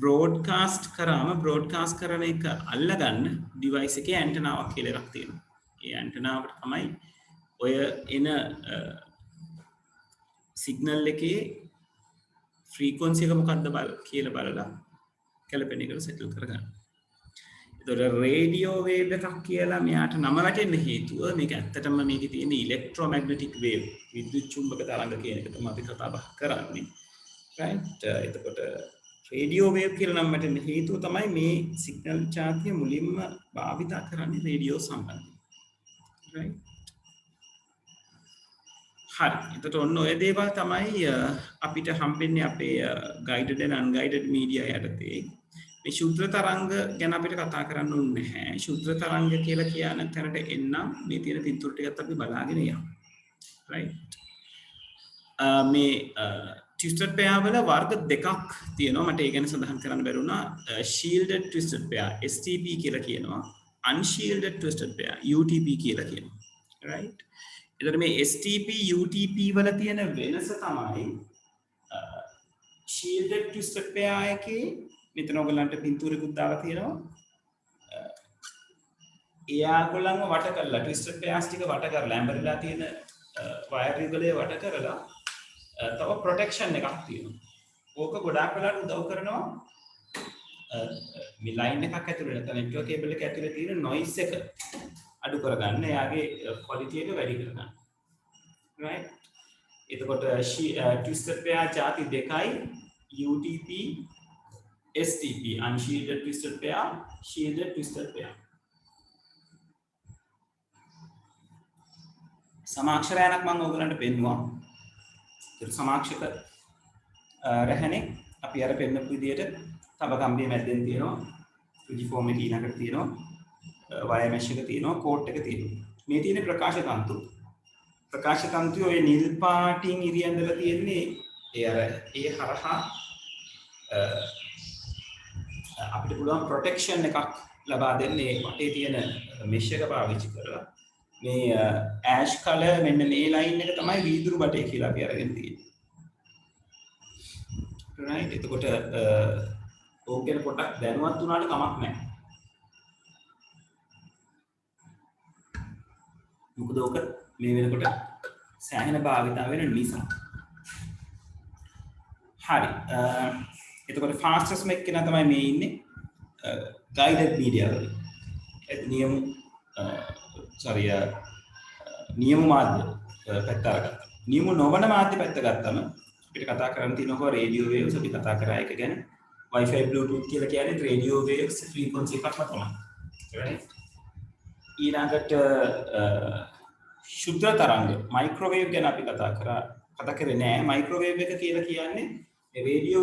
broadcast කරාම broadcast කරන එක අල්ලගන්න device එකේ ඇන්ටනාවක් කියලා එකක් තියෙනවා. ඒ ඇන්ටනාවට තමයි ඔය එන signal එකේ frequency එක මොකක්ද කියලා බලලා කැලපෙන එකට settle කරගන්න. ඒතකොට රේඩියෝ වේව් එකක් කියලා මෙයාට නම වැටෙන්න හේතුව මේක ඇත්තටම මේකේ තියෙන ඉලෙක්ට්‍රොමැග්නටික් වේව් විද්‍යුත් චුම්බක තරංග කියන එක තමයි අපි කතා බහ කරන්නේ. right එතකොට රේඩියෝ වේව් කියලා නම් වැටෙන්න හේතුව තමයි මේ සිග්නල් ජාතිය මුලින්ම භාවිත කරන්නේ රේඩියෝ සම්බන්ධයෙන්. right හරි එතකොට ඔන්න ඔය දේවල් තමයි අපිට හම්බෙන්නේ අපේ guided and unguided media යටතේ. මේ ශුද්‍ර තරංග ගැන අපිට කතා කරන්න ඕනේ නැහැ. ශුද්‍ර තරංග කියලා කියන තැනට එන්නම් මේ තියෙන පින්තූර ටිකත් අපි බලාගෙන යමු. right මේ twisted pair වල වර්ග දෙකක් තියෙනවා. මට ඒ ගැන සඳහන් කරන්න බැරුණා. shielded twisted pair STP කියලා කියනවා. unshielded twisted pair UTP කියලා කියනවා. right එතකොට මේ STP UTP වල තියෙන වෙනස තමයි shielded twisted pair එකේ මෙතන ඔයගලන්ට පින්තූරෙකුත් දාලා තියෙනවා. එයාගොල්ලන්ව වට කරලා twisted pairs ටික වට කරලා ඇඹරිලා තියෙන වයර් යුගලය වට කරලා තව ප්‍රොටෙක්ෂන් එකක් තියෙනවා. ඕක ගොඩාක් වෙලාට උදව් කරනවා මේ ලයින් එකක් ඇතුලේ නැත්නම් නෙට්වර්ක් කේබල් එක ඇතුලේ තියෙන නොයිස් එක අඩු කරගන්න, එයාගේ ක්වොලිටි එක වැඩි කරගන්න. right එතකොට twisted pair ಜಾති දෙකයි UTP STP unshielded twisted pair shielded twisted pair. සමාක්ෂරයන්ක් මම ඔයගලන්ට පෙන්නුවා. ඒක සමාක්ෂක රැහනේ අපි අර පෙන්නපු විදිහට තව කම්බිය මැද්දෙන් තියෙනවා, ෆ්‍රිජිෆෝම් එකේ ඊළඟට තියෙනවා, වයර් මෙෂ් එක තියෙනවා, කෝට් එක තියෙනවා. මේ තියෙන ප්‍රකාශ තන්තු. ප්‍රකාශ තන්තු ඔය නිල් පාටින් ඉරියන්දලා තියෙන්නේ ඒ හරහා අපිට පුළුවන් ප්‍රොටෙක්ෂන් එකක් ලබා දෙන්නේ වටේ තියෙන මෙෂ් එක පාවිච්චි කරලා. මේ ඇෂ් කලර් මෙන්න මේ ලයින් එක තමයි වීදුරු බටේ කියලා අපි අරගෙන තියෙන්නේ. right එතකොට ඕක ගැන පොඩ්ඩක් දැනුවත් වුණාට කමක් නැහැ. මොකද ඕක මේ වෙනකොට සෑහෙන භාවිතා වෙන නිසා. හරි. එතකොට fastest make කෙනා තමයි මේ ඉන්නේ. guided media වල. නියම මාධ්‍ය පැත්ත අරගත්තා. නියම නොවන මාධ්‍ය පැත්ත ගත්තම අපිට කතා කරන්න තියෙනවා රේඩියෝ වේව්ස් අපි කතා කරා එක ගැන. Wi-Fi Bluetooth කියලා කියන්නේ රේඩියෝ වේව්ස් frequency එකක්ම තමයි. right? ඊළඟට ශුද්ධ තරංග මයික්‍රෝවේව් ගැන අපි කතා කරේ නෑ. මයික්‍රෝවේව් එක කියලා කියන්නේ රේඩියෝ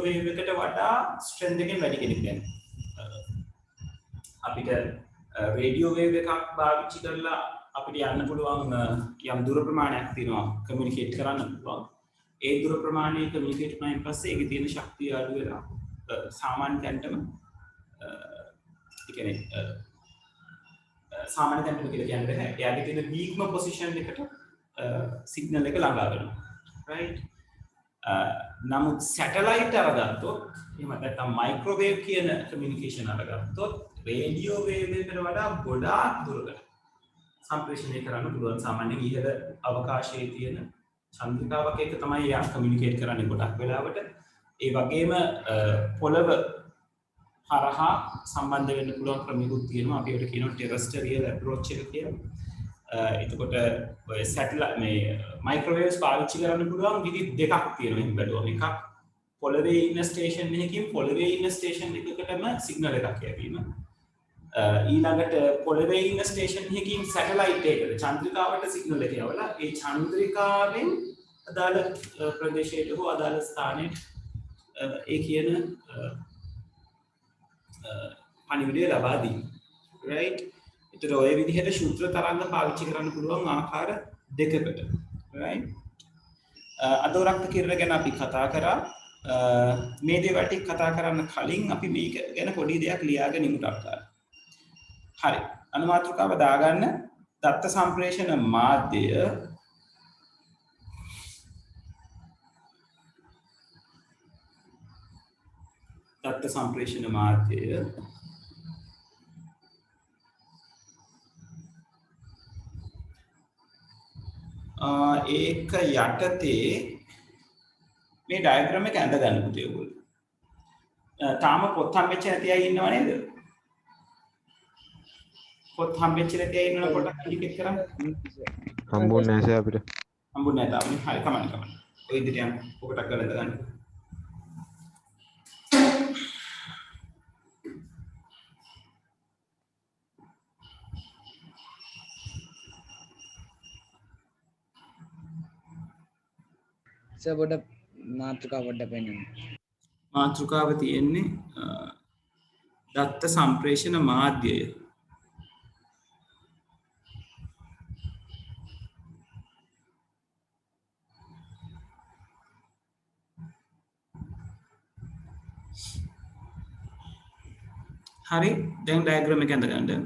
වේව් එකට වඩා ස්ට්‍රෙන්ත් එකෙන් වැඩි කෙනෙක් ගැන. අපිට රේඩියෝ වේව් එකක් පාවිච්චි කරලා අපිට යන්න පුළුවන් යම් දුර ප්‍රමාණයක් තියෙනවා කමියුනිකේට් කරන්න පුළුවන්. ඒ දුර ප්‍රමාණය කමියුනිකේට් වුණායින් පස්සේ ඒකේ තියෙන ශක්තිය අඩු වෙලා සාමාන්‍ය තැනටම සාමාන්‍ය තැනට කියලා කියන්නේ බෑ. එයාගේ තියෙන වීක්ම පොසිෂන් එකට සිග්නල් එක ළඟා වෙනවා. right? නමුත් සැටලයිට් අරගත්තොත් එහෙම නැත්නම් මයික්‍රෝවේව් කියන කමියුනිකේෂන් අරගත්තොත් රේඩියෝ වේව් එකට වඩා ගොඩාක් දුරකට සම්ප්‍රේෂණය කරන්න පුළුවන්. සාමාන්‍යයෙන් ඉහළ අවකාශයේ තියෙන චන්ද්‍රිකාවක් එක්ක තමයි යා කමියුනිකේට් කරන්නේ ගොඩක් වෙලාවට. ඒ වගේම පොළව හරහා සම්බන්ධ වෙන්න පුළුවන් ක්‍රමිකුත් තියෙනවා. අපි ඒකට කියනවා ටෙරස්ටරියල් අප්‍රෝච් එක කියලා. එතකොට ඔය සැටලයිට් මේ මයික්‍රෝවේව්ස් පාවිච්චි කරන්න පුළුවන් විදි දෙකක් තියෙනවා. එහෙම බැලුවම එකක් පොළවේ ඉන්න ස්ටේෂන් එකකින් පොළවේ ඉන්න ස්ටේෂන් එකකටම සිග්නල් එකක් යැවීම. ඊළඟට පොළවේ ඉන්න ස්ටේෂන් එකකින් සැටලයිට් එකකට චන්ද්‍රිකාවට සිග්නල් එක යවලා ඒ චන්ද්‍රිකාවෙන් අදාළ ප්‍රදේශයට හෝ අදාළ ස්ථානයට ඒ කියන පණිවිඩය ලබා දී. right? ඒතර ඔය විදිහට ශුද්ධ තරංග පාවිච්චි කරන්න පුළුවන් ආකාර දෙකකට. right? අදෝරක්ත කිරණ ගැන අපි කතා කරා. මේ දේවල් ටික කතා කරන්න කලින් අපි මේක ගැන පොඩි දෙයක් ලියාගෙන ඉමු ටක්කාර. හරි. අනුමාත්‍රකාව දාගන්න දත්ත සම්ප්‍රේෂණ මාධ්‍ය ඒක යටතේ මේ ඩයග්‍රෑම් එක ඇඳ ගන්න පුතේ ඔයගොල්ලෝ. තාම පොත් හම්බෙච්ච නැති අය ඉන්නව නේද? පොත් හම්බෙච්ච නැති අය ඉන්නව පොඩ්ඩක් ඉන්ඩිකේට් කරන්න. හම්බුන්නේ නැහැ සර් අපිට. හම්බුන්නේ නැහැ තාම. හරි කමන්න. ඔය ඉදිරියට යන්න. පොකටක් ගලඳ ගන්න. සර් පොඩ්ඩක් මාතෘකාව පොඩ්ඩක් පෙන්නන්න. මාතෘකාව තියෙන්නේ දත්ත සම්ප්‍රේෂණ මාධ්‍යය. හරි දැන් ඩයග්‍රෑම් එක ඇඳ ගන්න.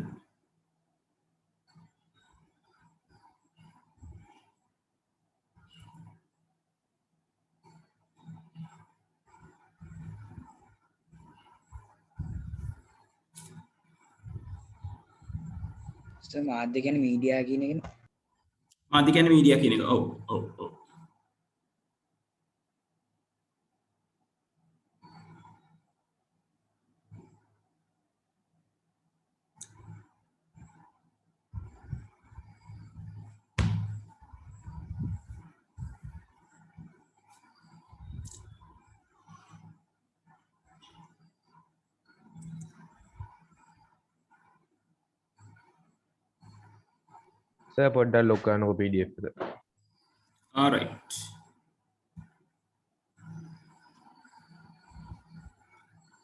සර් මාධ්‍ය කියන්නේ මීඩියා කියන එකනේ. මාධ්‍ය කියන්නේ මීඩියා කියන එක. ඔව්. සර් පොඩ්ඩක් ලොක් කරන්නකෝ PDF එක. all right.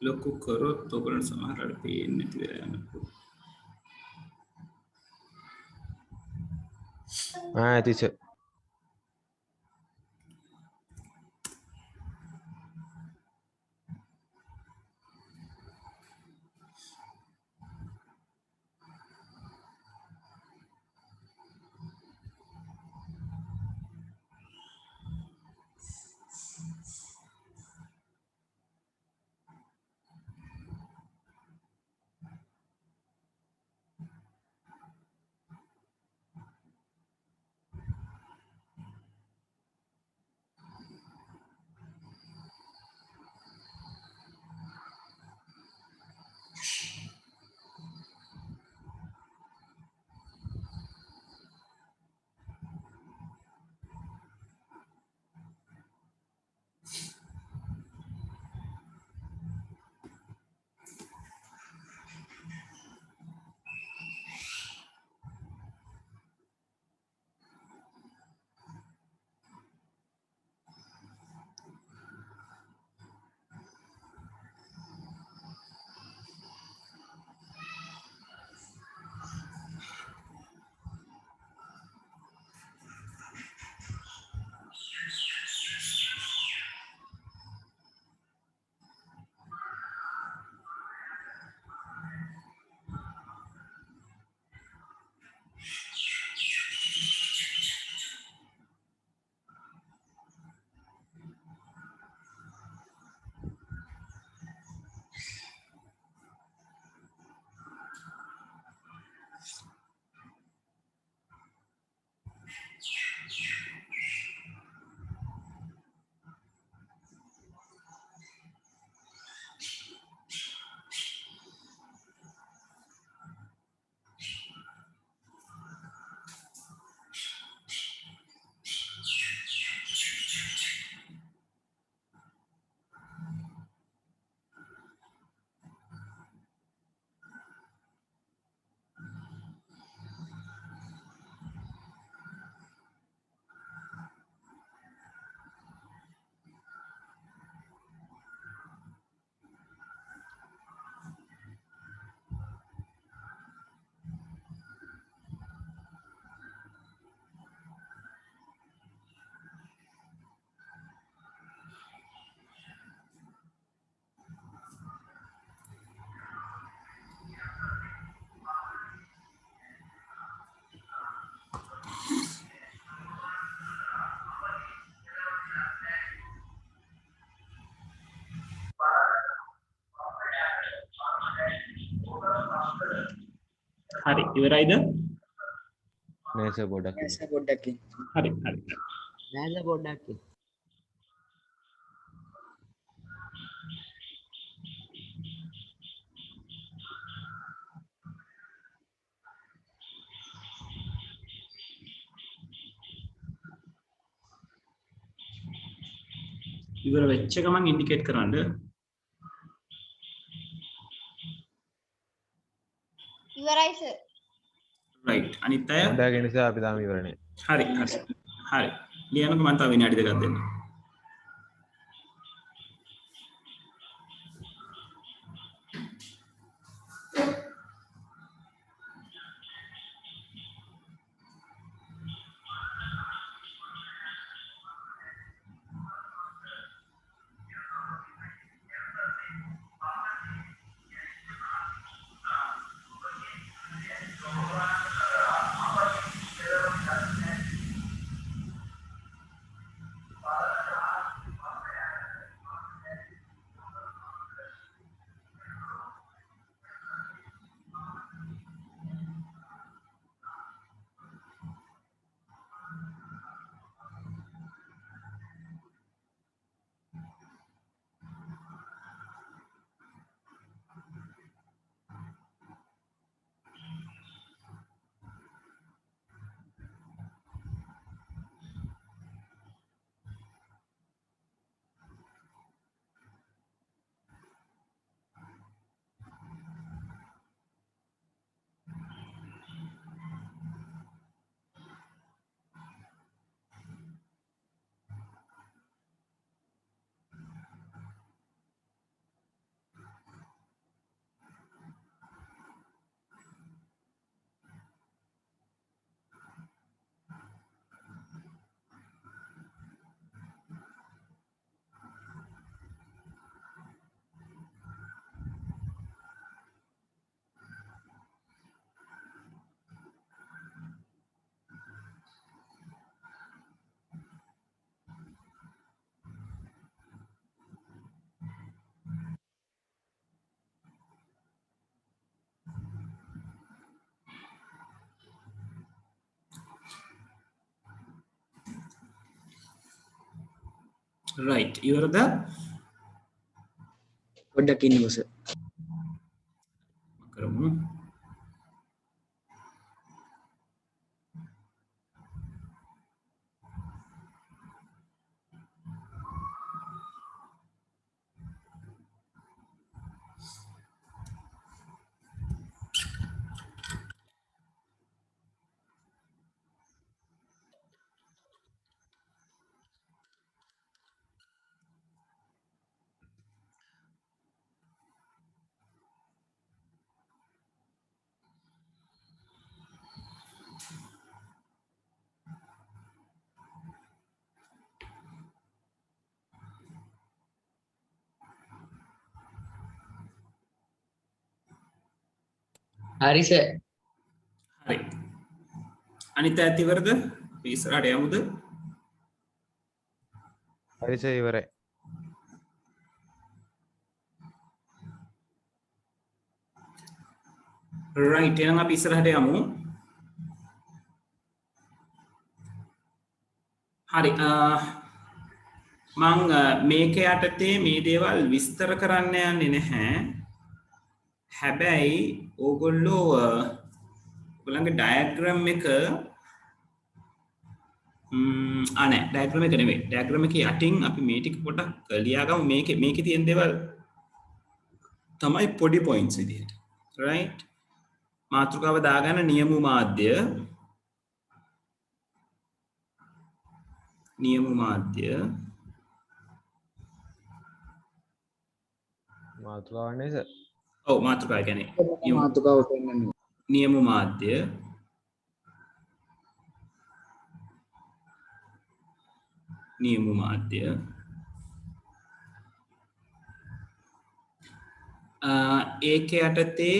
ලොකු කරොත් ඔයගොල්ලන්ට සමහරවිට පේන්නේ නැති වෙලා යන්න පුළුවන්. ඇති සර්. හරි ඉවරයිද? නෑ සර් පොඩ්ඩක් නෑ සර් පොඩ්ඩක් ඉන්න. හරි. නෑ සර් පොඩ්ඩක් ඉන්න. ඉවර වෙච්ච ගමන් ඉන්ඩිකේට් කරන්න. ඉවරයි සර්. රයිට්. අනිත් අය පොඩ්ඩක් එන්න සර් අපි තාම ඉවර නෑ. හරි. ලියනකො මම තව විනාඩි දෙකක් දෙන්න. රයිට් ඉවරද? පොඩ්ඩක් ඉන්නකෝ සර්. කරමු. හරි සර්. හරි. අනිත් අයත් ඉවරද? අපි ඉස්සරහට යමුද? හරි සර් ඉවරයි. රයිට් එහෙනම් අපි ඉස්සරහට යමු. හරි මං මේක යටතේ මේ දේවල් විස්තර කරන්න යන්නේ නැහැ. හැබැයි ඕගොල්ලෝ ඔයගොල්ලන්ගේ ඩයග්‍රෑම් එක නෑ ඩයග්‍රෑම් එක නෙමෙයි. ඩයග්‍රෑම් එකේ යටින් අපි මේ ටික පොඩ්ඩක් ලියාගමු. මේකේ තියෙන දේවල් තමයි පොඩි පොයින්ට්ස් විදිහට. රයිට්. මාතෘකාව දාගන්න නියමු මාධ්‍ය මාතෘකාවන්නේ සර්. ඔව් මාතෘකාව කියන්නේ මාතෘකාව පෙන්නන්නේ. නියමු මාධ්‍ය ඒක යටතේ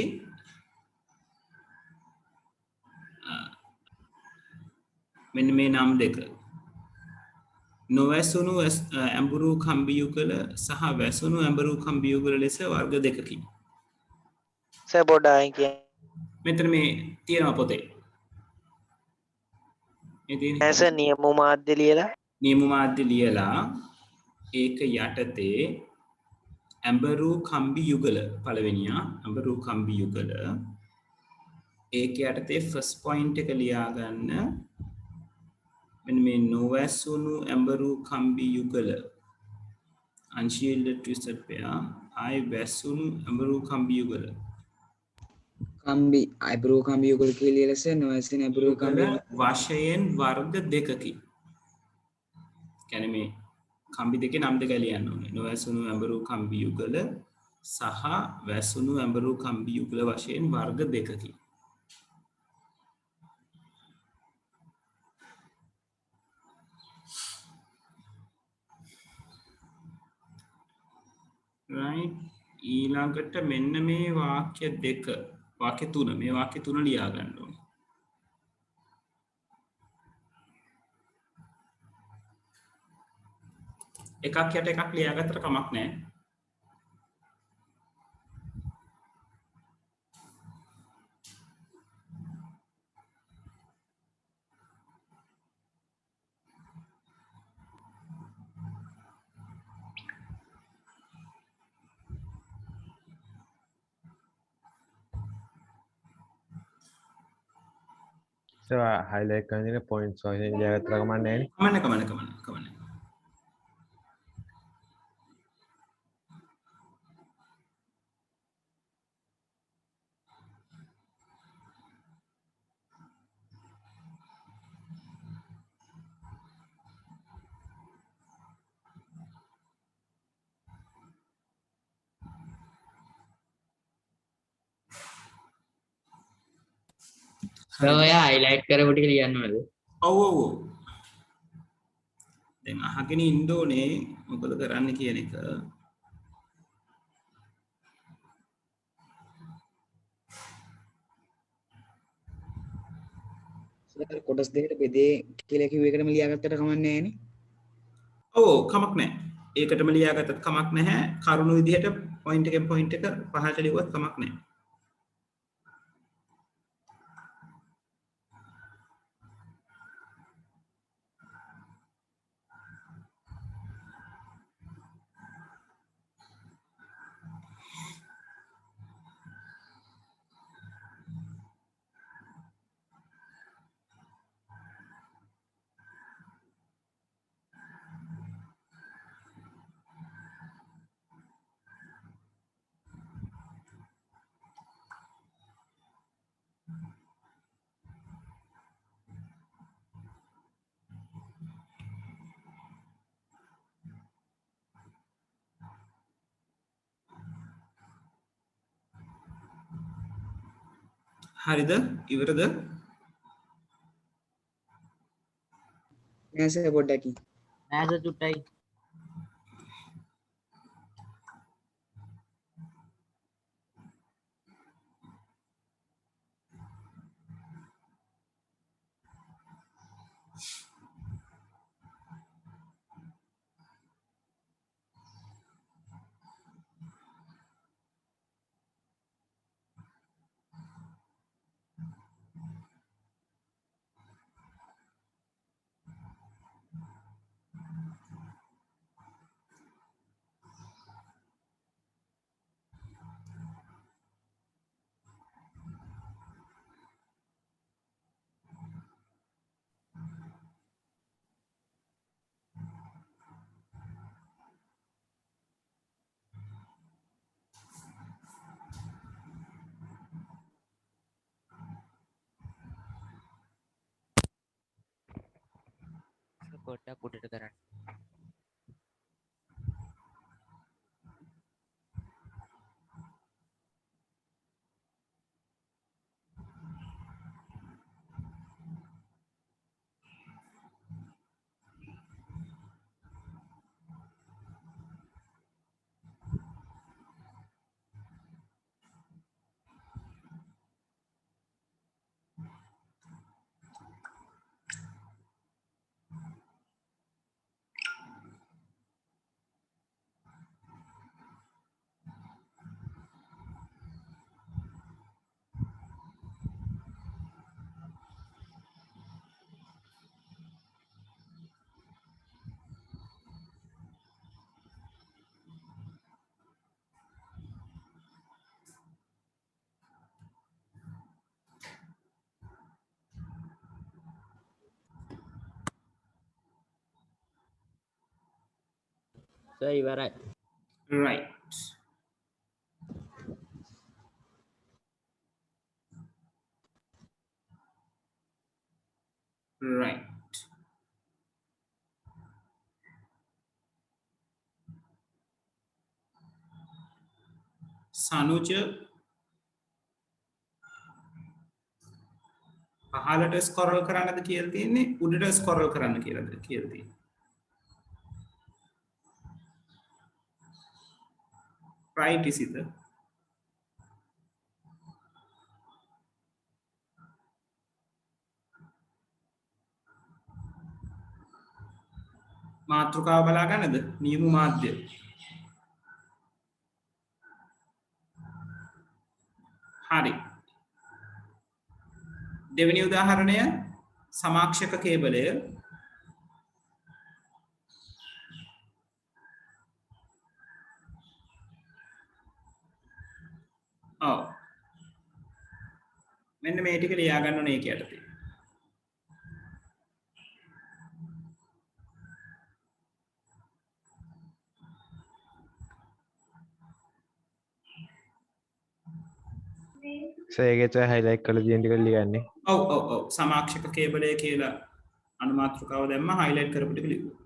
මෙන්න මේ නම් දෙක නොවැසුණු ඇඹුරු කම්බියුගල සහ වැසුණු ඇඹුරු කම්බියුගල ලෙස වර්ග දෙකකින් සර් පොඩ්ඩක් අයින් කියන්න. මෙතන මේ තියෙනවා පොතේ. මේ තියෙන්නේ නෑ සර් නියම මාධ්‍ය ලියලා නියම මාධ්‍ය ලියලා ඒක යටතේ ඇඹරු කම්බි යුගල පළවෙනියා ඇඹරු කම්බි යුගල ඒක යටතේ ෆස්ට් පොයින්ට් එක ලියා ගන්න මෙන්න මේ නොවැසුණු ඇඹරු කම්බි යුගල unshielded twisted pair ආයි වැසුණු ඇඹරු කම්බි යුගල කම්බි අයිබ්‍රෝ කම්බි යුගල කියලා ලියලා සර් නොවැසෙන අයිබ්‍රෝ කම්බි වශයෙන් වර්ග දෙකකි. කියන්නේ මේ කම්බි දෙකේ නම් දෙක ලියන්න ඕනේ. නොවැසුණු ඇඹරු කම්බි යුගල සහ වැසුණු ඇඹරු කම්බි යුගල වශයෙන් වර්ග දෙකකි. right ඊළඟට මෙන්න මේ වාක්‍ය දෙක වාක්‍ය තුන මේ වාක්‍ය තුන ලියා ගන්න ඕනේ. එකක් යට එකක් ලියාගත්තට කමක් නැහැ. සර් highlight කරන දේ points වශයෙන් ලියාගත්තට කමක් නැහැ නේ. කමන්න. සර් ඔයා highlight කරපු ටික ලියන්න ඕනද? ඔව්. දැන් අහගෙන ඉන්න ඕනේ මොකද කරන්න කියන එක. සර් කොටස් දෙකට බෙදේ කියලා කිව්ව එකටම ලියාගත්තට කමක් නැහැ නේ. ඔව් කමක් නැහැ. ඒකටම ලියාගත්තත් කමක් නැහැ. කරුණු විදිහට පොයින්ට් එකෙන් පොයින්ට් එක පහට ලියුවත් කමක් නැහැ. හරිද? ඉවරද? නෑ සර් පොඩ්ඩක් ඉන්න. නෑ සර් චුට්ටයි. පොඩ්ඩක් උඩට කරන්න. සර් ඉවරයි. right right සනුජ පහළට ස්ක්‍රෝල් කරන්නද කියලා තියෙන්නේ උඩට ස්ක්‍රෝල් කරන්න කියලාද කියලා තියෙන්නේ right is it මාතෘකාව බලා ගන්නද නියම මාධ්‍ය හරි දෙවෙනි උදාහරණය සමාක්ෂක කේබලය ඔව් මෙන්න මේ ටික ලියා ගන්න ඕනේ ඒක යටතේ සේගෙත හයිලයිට් කළ තියෙන ටික ලියන්නේ. ඔව් ඔව් ඔව් සමාක්ෂක කේබලය කියලා අනුමාත්‍රකාව දැම්ම හයිලයිට් කරපු ටික ලියුවා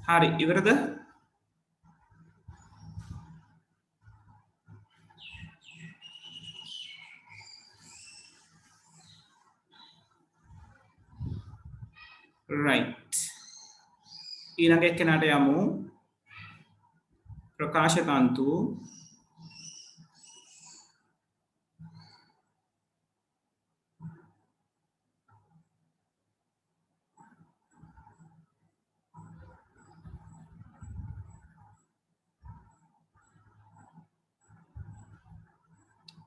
හරි ඉවරද right ඊළඟ එක්කෙනාට යමු ප්‍රකාශ තන්තු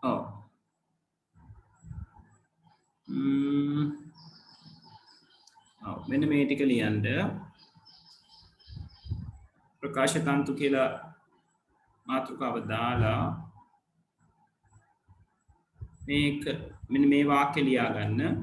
ඔව් ඔව් මෙන්න මේ ටික ලියන්න ප්‍රකාශ තන්තු කියලා මාතෘකාව දාලා මේක මෙන්න මේ වාක්‍ය ලියා ගන්න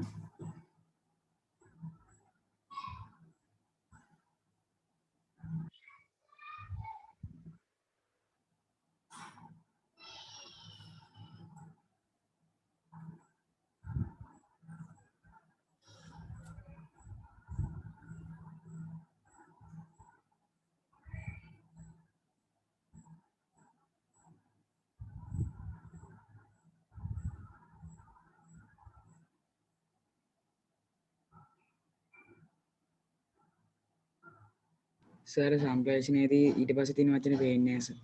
සර් සම්ප්‍රේෂණයේදී ඊට පස්සේ තියෙන වචන පේන්නේ නැහැ සර්.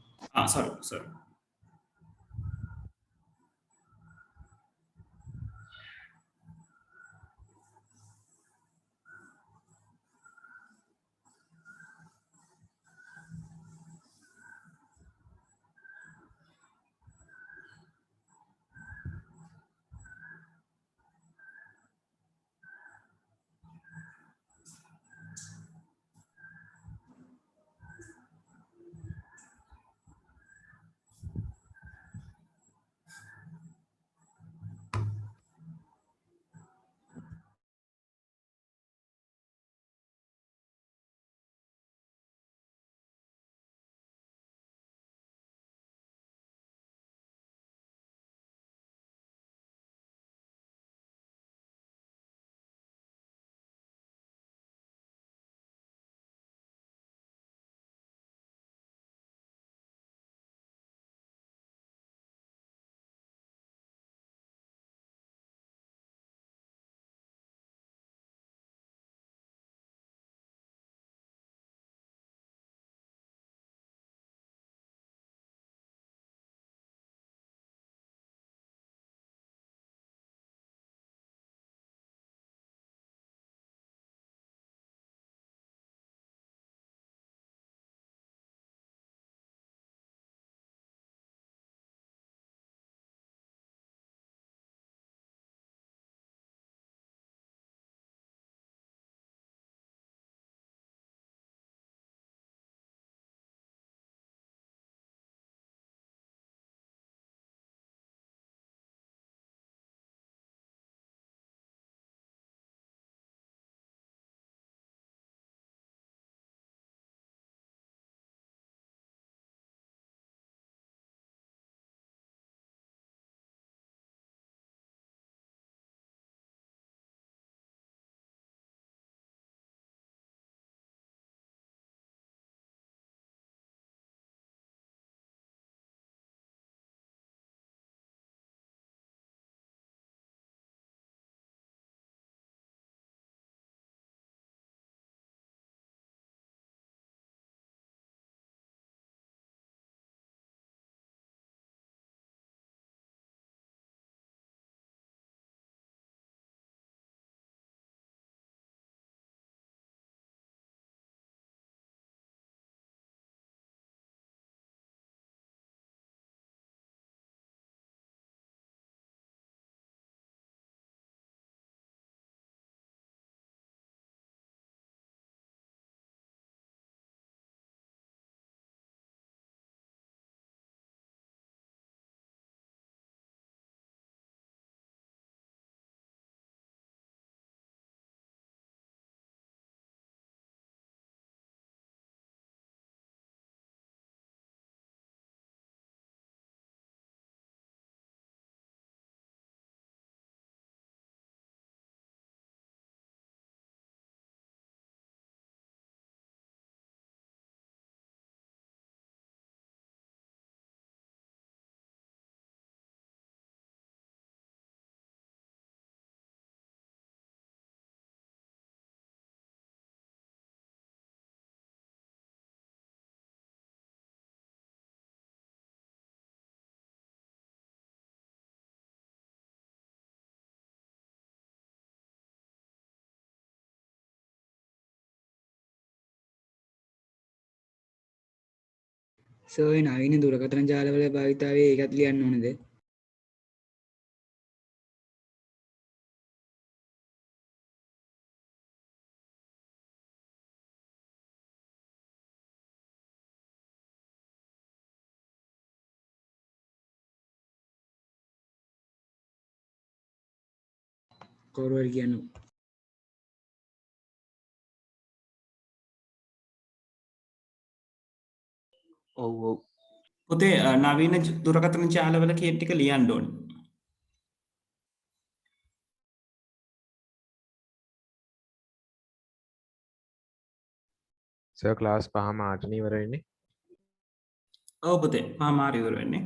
sorry සර් ඔය නවීන දුරකථන ජාලවල භාවිතාවේ ඒකත් ලියන්න ඕනේද? කවුරු හරි කියනවා. ඔව් ඔව්. පුතේ නවීන දුරකථන ජාලවල කේට් ටික ලියන්න ඕනේ. සර් ක්ලාස් 5 මාර්ට්නේ ඉවර වෙන්නේ. ඔව් පුතේ මාමාරි ඉවර වෙන්නේ.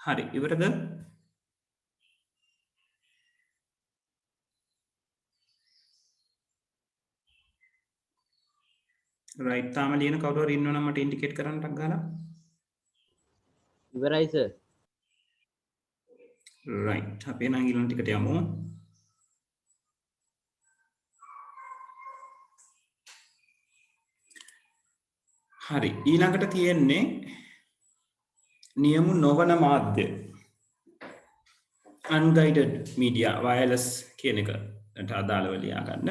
හරි ඉවරද? රයිට් තාම ලියන කවුරු හරි ඉන්නවනම් මට ඉන්ඩිකේට් කරන්න ටක් ගාලා. ඉවරයි සර්. රයිට් අපි නම් ඊළඟ ටිකට යමු. හරි ඊළඟට තියෙන්නේ නියමු නොවන මාධ්‍ය unguided media wireless කියන එකට අදාළව ලියා ගන්න.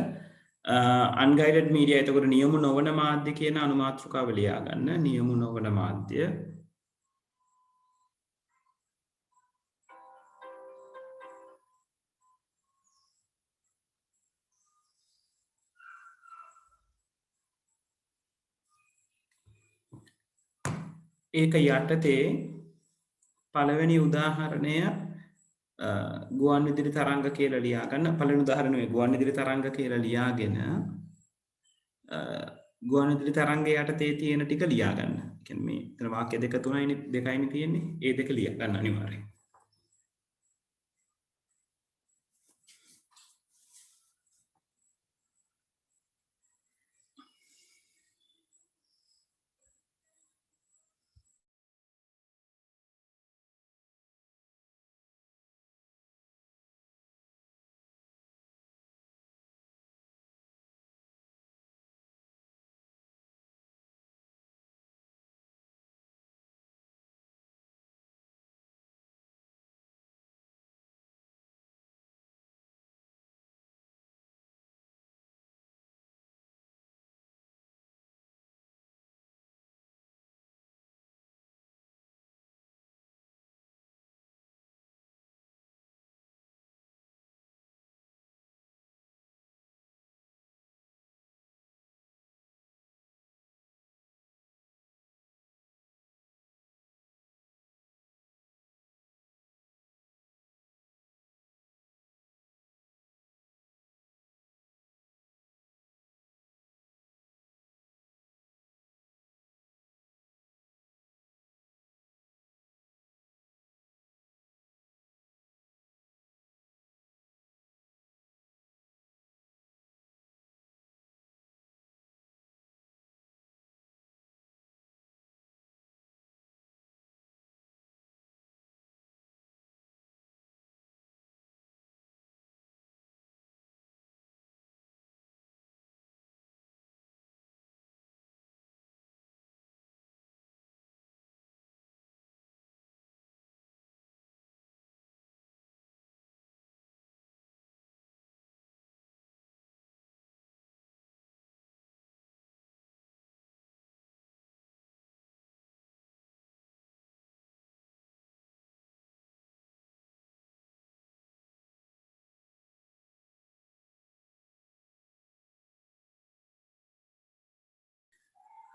unguided media එතකොට නියමු නොවන මාධ්‍ය කියන අනුමාතෘකාව ලියා ගන්න. නියමු නොවන මාධ්‍ය ඒක යටතේ පළවෙනි උදාහරණය ගුවන් විදුලි තරංග කියලා ලියා ගන්න. පළවෙනි උදාහරණය ගුවන් විදුලි තරංග කියලා ලියාගෙන ගුවන් විදුලි තරංගය යටතේ තියෙන ටික ලියා ගන්න. කියන්නේ මේ එතන වාක්‍ය දෙක තුනයිනේ දෙකයිනේ තියෙන්නේ. ඒ දෙක ලියා ගන්න අනිවාර්යයෙන්.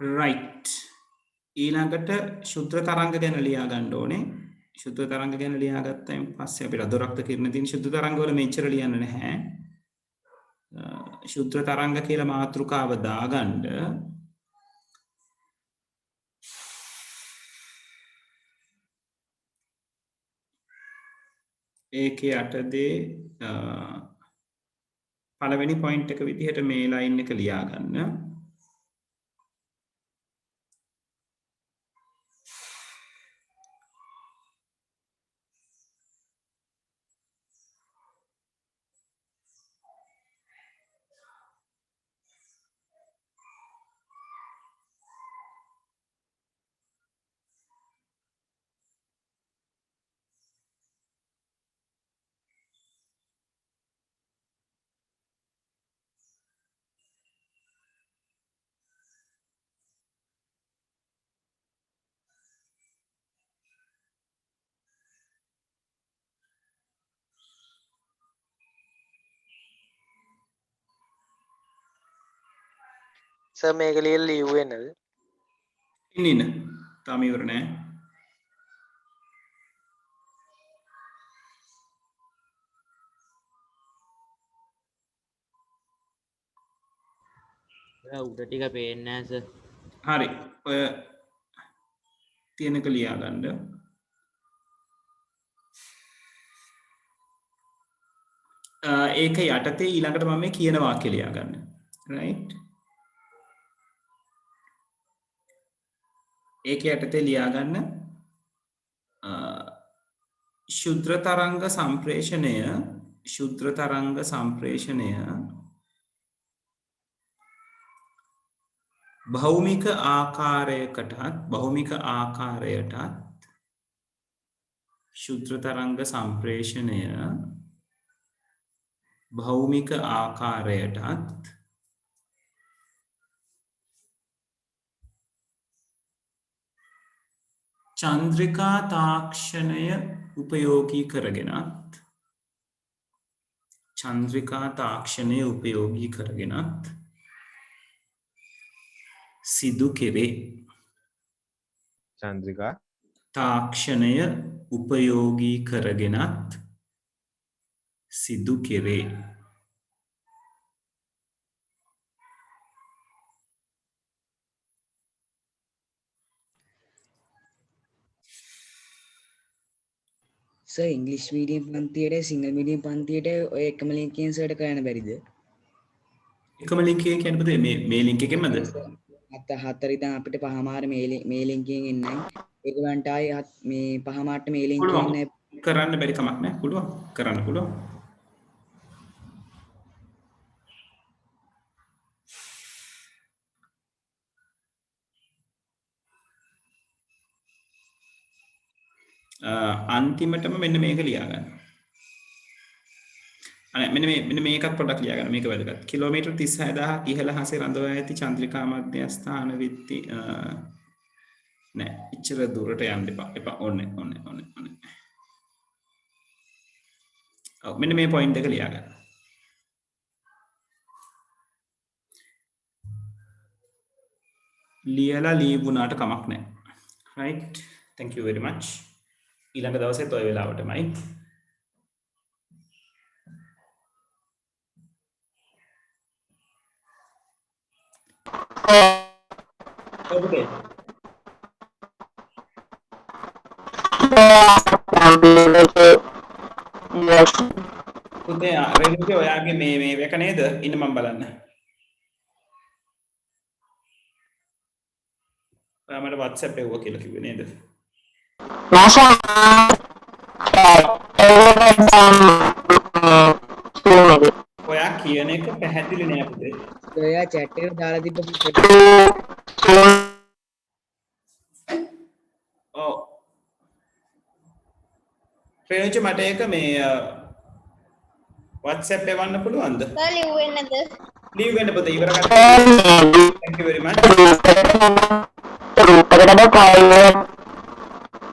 right ඊළඟට ශුද්ධ තරංග ගැන ලියා ගන්න ඕනේ. ශුද්ධ තරංග ගැන ලියාගත්තයින් පස්සේ අපිට අදොරක්ත කිරණ තියෙන ශුද්ධ තරංග වල මෙච්චර ලියන්න නැහැ. ශුද්ධ තරංග කියලා මාතෘකාව දාගන්න ඒකේ යටදී පළවෙනි පොයින්ට් එක විදිහට මේ ලයින් එක ලියා ගන්න. සර් මේක ලියලා ලිව්වේ නේද? ඉන්න තාම ඉවර නෑ. උඩ ටික පේන්නේ නැහැ සර්. හරි ඔය තියෙනක ලියා ගන්න. ඒක යටතේ ඊළඟට මම මේ කියන වාක්‍ය ලියා ගන්න. right ඒක යටතේ ලියා ගන්න ශුද්ධ තරංග සම්ප්‍රේෂණය භෞමික ආකාරයටත් ශුද්ධ තරංග සම්ප්‍රේෂණය භෞමික ආකාරයටත් චන්ද්‍රිකා තාක්ෂණය උපයෝගී කරගෙනත් සිදු කෙරේ. චන්ද්‍රිකා තාක්ෂණය උපයෝගී කරගෙනත් සිදු කෙරේ. සර් ඉංග්‍රීසි මීඩියම් පන්තියට සිංගල් මීඩියම් පන්තියට ඔය එකම ලින්ක් එකෙන් සර්ට කරන්න බැරිද? එකම ලින්ක් එක කියන්නේ මොකද? මේ ලින්ක් එකෙන්මද? හතර ඉඳන් අපිට පහමාර මේ ලින්ක් එකෙන් එන්නයි. ඒගොල්ලන්ට ආයි මේ පහමාරට මේ ලින්ක් එකෙන් කරන්න බැරි කමක් නැහැ. පුළුවන්. කරන්න පුළුවන්. අන්තිමටම මෙන්න මේක ලියා ගන්න. අනේ මෙන්න මේකත් පොඩ්ඩක් ලියා ගන්න. මේක වැදගත්. කිලෝමීටර් 36000ක් ඉහළ හසේ රඳවා ඇති චන්ද්‍රිකා මධ්‍යස්ථාන විත්ති නෑ. ඉච්චර දුරට යන්න එපා. ඕනේ. ඔව් මෙන්න මේ පොයින්ට් එක ලියා ගන්න. ලියලා ලීවුණාට කමක් නෑ. right thank you very much. ඊළඟ දවසෙත් ඔය වෙලාවටමයි. Okay. පුතේ රේණුගේ ඔයාගේ මේ එක නේද? ඉන්න මම බලන්න. ඔයා මට WhatsApp එවුවා කියලා කිව්වේ නේද? ඔයා කියන එක පැහැදිලි නෑ පුතේ. ඔයා chat එකට දාලා තිබ්බ ඔව්. රේණුච මට ඒක මේ WhatsApp එවන්න පුළුවන්ද? සර් ලිව්වෙන්නේ නැද්ද? ලියවෙන්න පුතේ ඉවර කරගන්න. thank you very much.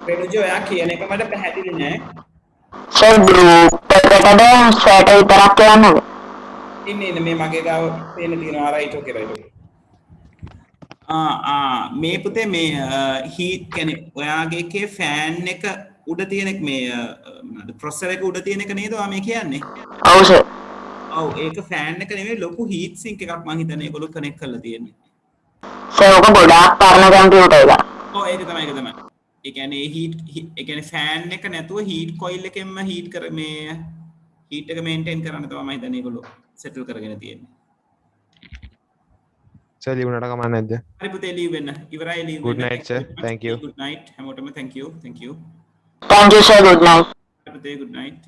රේණුච ඔයා කියන එක මට පැහැදිලි නෑ. සර් ගෲප් එකට සැට විතරක් යන්නද? ඉන්න මේ මගේ ගාව පේන තියෙනවා right okay right. මේ පුතේ මේ හීට් කියන්නේ ඔයාගේ එකේ ෆෑන් එක උඩ තියෙන මේ මොනවාද ප්‍රොසෙසර් එක උඩ තියෙන එක නේද ඔයා මේ කියන්නේ? ඔව් සර්. ඔව් ඒක ෆෑන් එක නෙමෙයි ලොකු හීට් සින්ක් එකක් මං හිතන්නේ ඒගොල්ලෝ කනෙක්ට් කරලා තියෙන්නේ. සර් ඔක ගොඩාක් පරණ කම්පියුටර් එකක්. ඔව් ඒක තමයි. ඒ කියන්නේ ඒ කියන්නේ ෆෑන් එක නැතුව හීට් කොයිල් එකෙන්ම හීට් කර මේ හීට් එක මේන්ටේන් කරන්න තමයි මම හිතන්නේ ඒගොල්ලෝ සෙටල් කරගෙන තියෙන්නේ. සර් ලියුණාට කමක් නැද්ද? හරි පුතේ ලීව් වෙන්න. ඉවරයි ලීව් වෙන්න. Good night, sir. Thank you. Good night. හැමෝටම thank you. Thank you sir. Good night. පුතේ good night.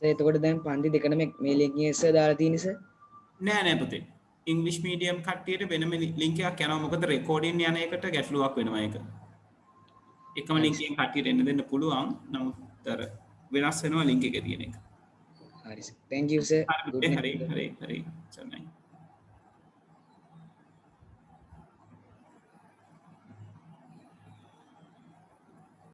සර් එතකොට දැන් පන්ති දෙකම මේ ලින්ක් එකේ සර් දාලා තියෙන්නේ සර්. නෑ පුතේ. ඉංග්‍රීසි මීඩියම් කට්ටියට වෙනම ලින්ක් එකක් යනවා. මොකද රෙකෝඩින් යන එකට ගැටලුවක් වෙනවා ඒක. එකම ලින්ක් එකෙන් කට්ටියට එන්න දෙන්න පුළුවන්. නමුත් අර වෙනස් වෙනවා ලින්ක් එකේ තියෙන එක. හරි සර්. thank you sir. හරි. සර් නයි.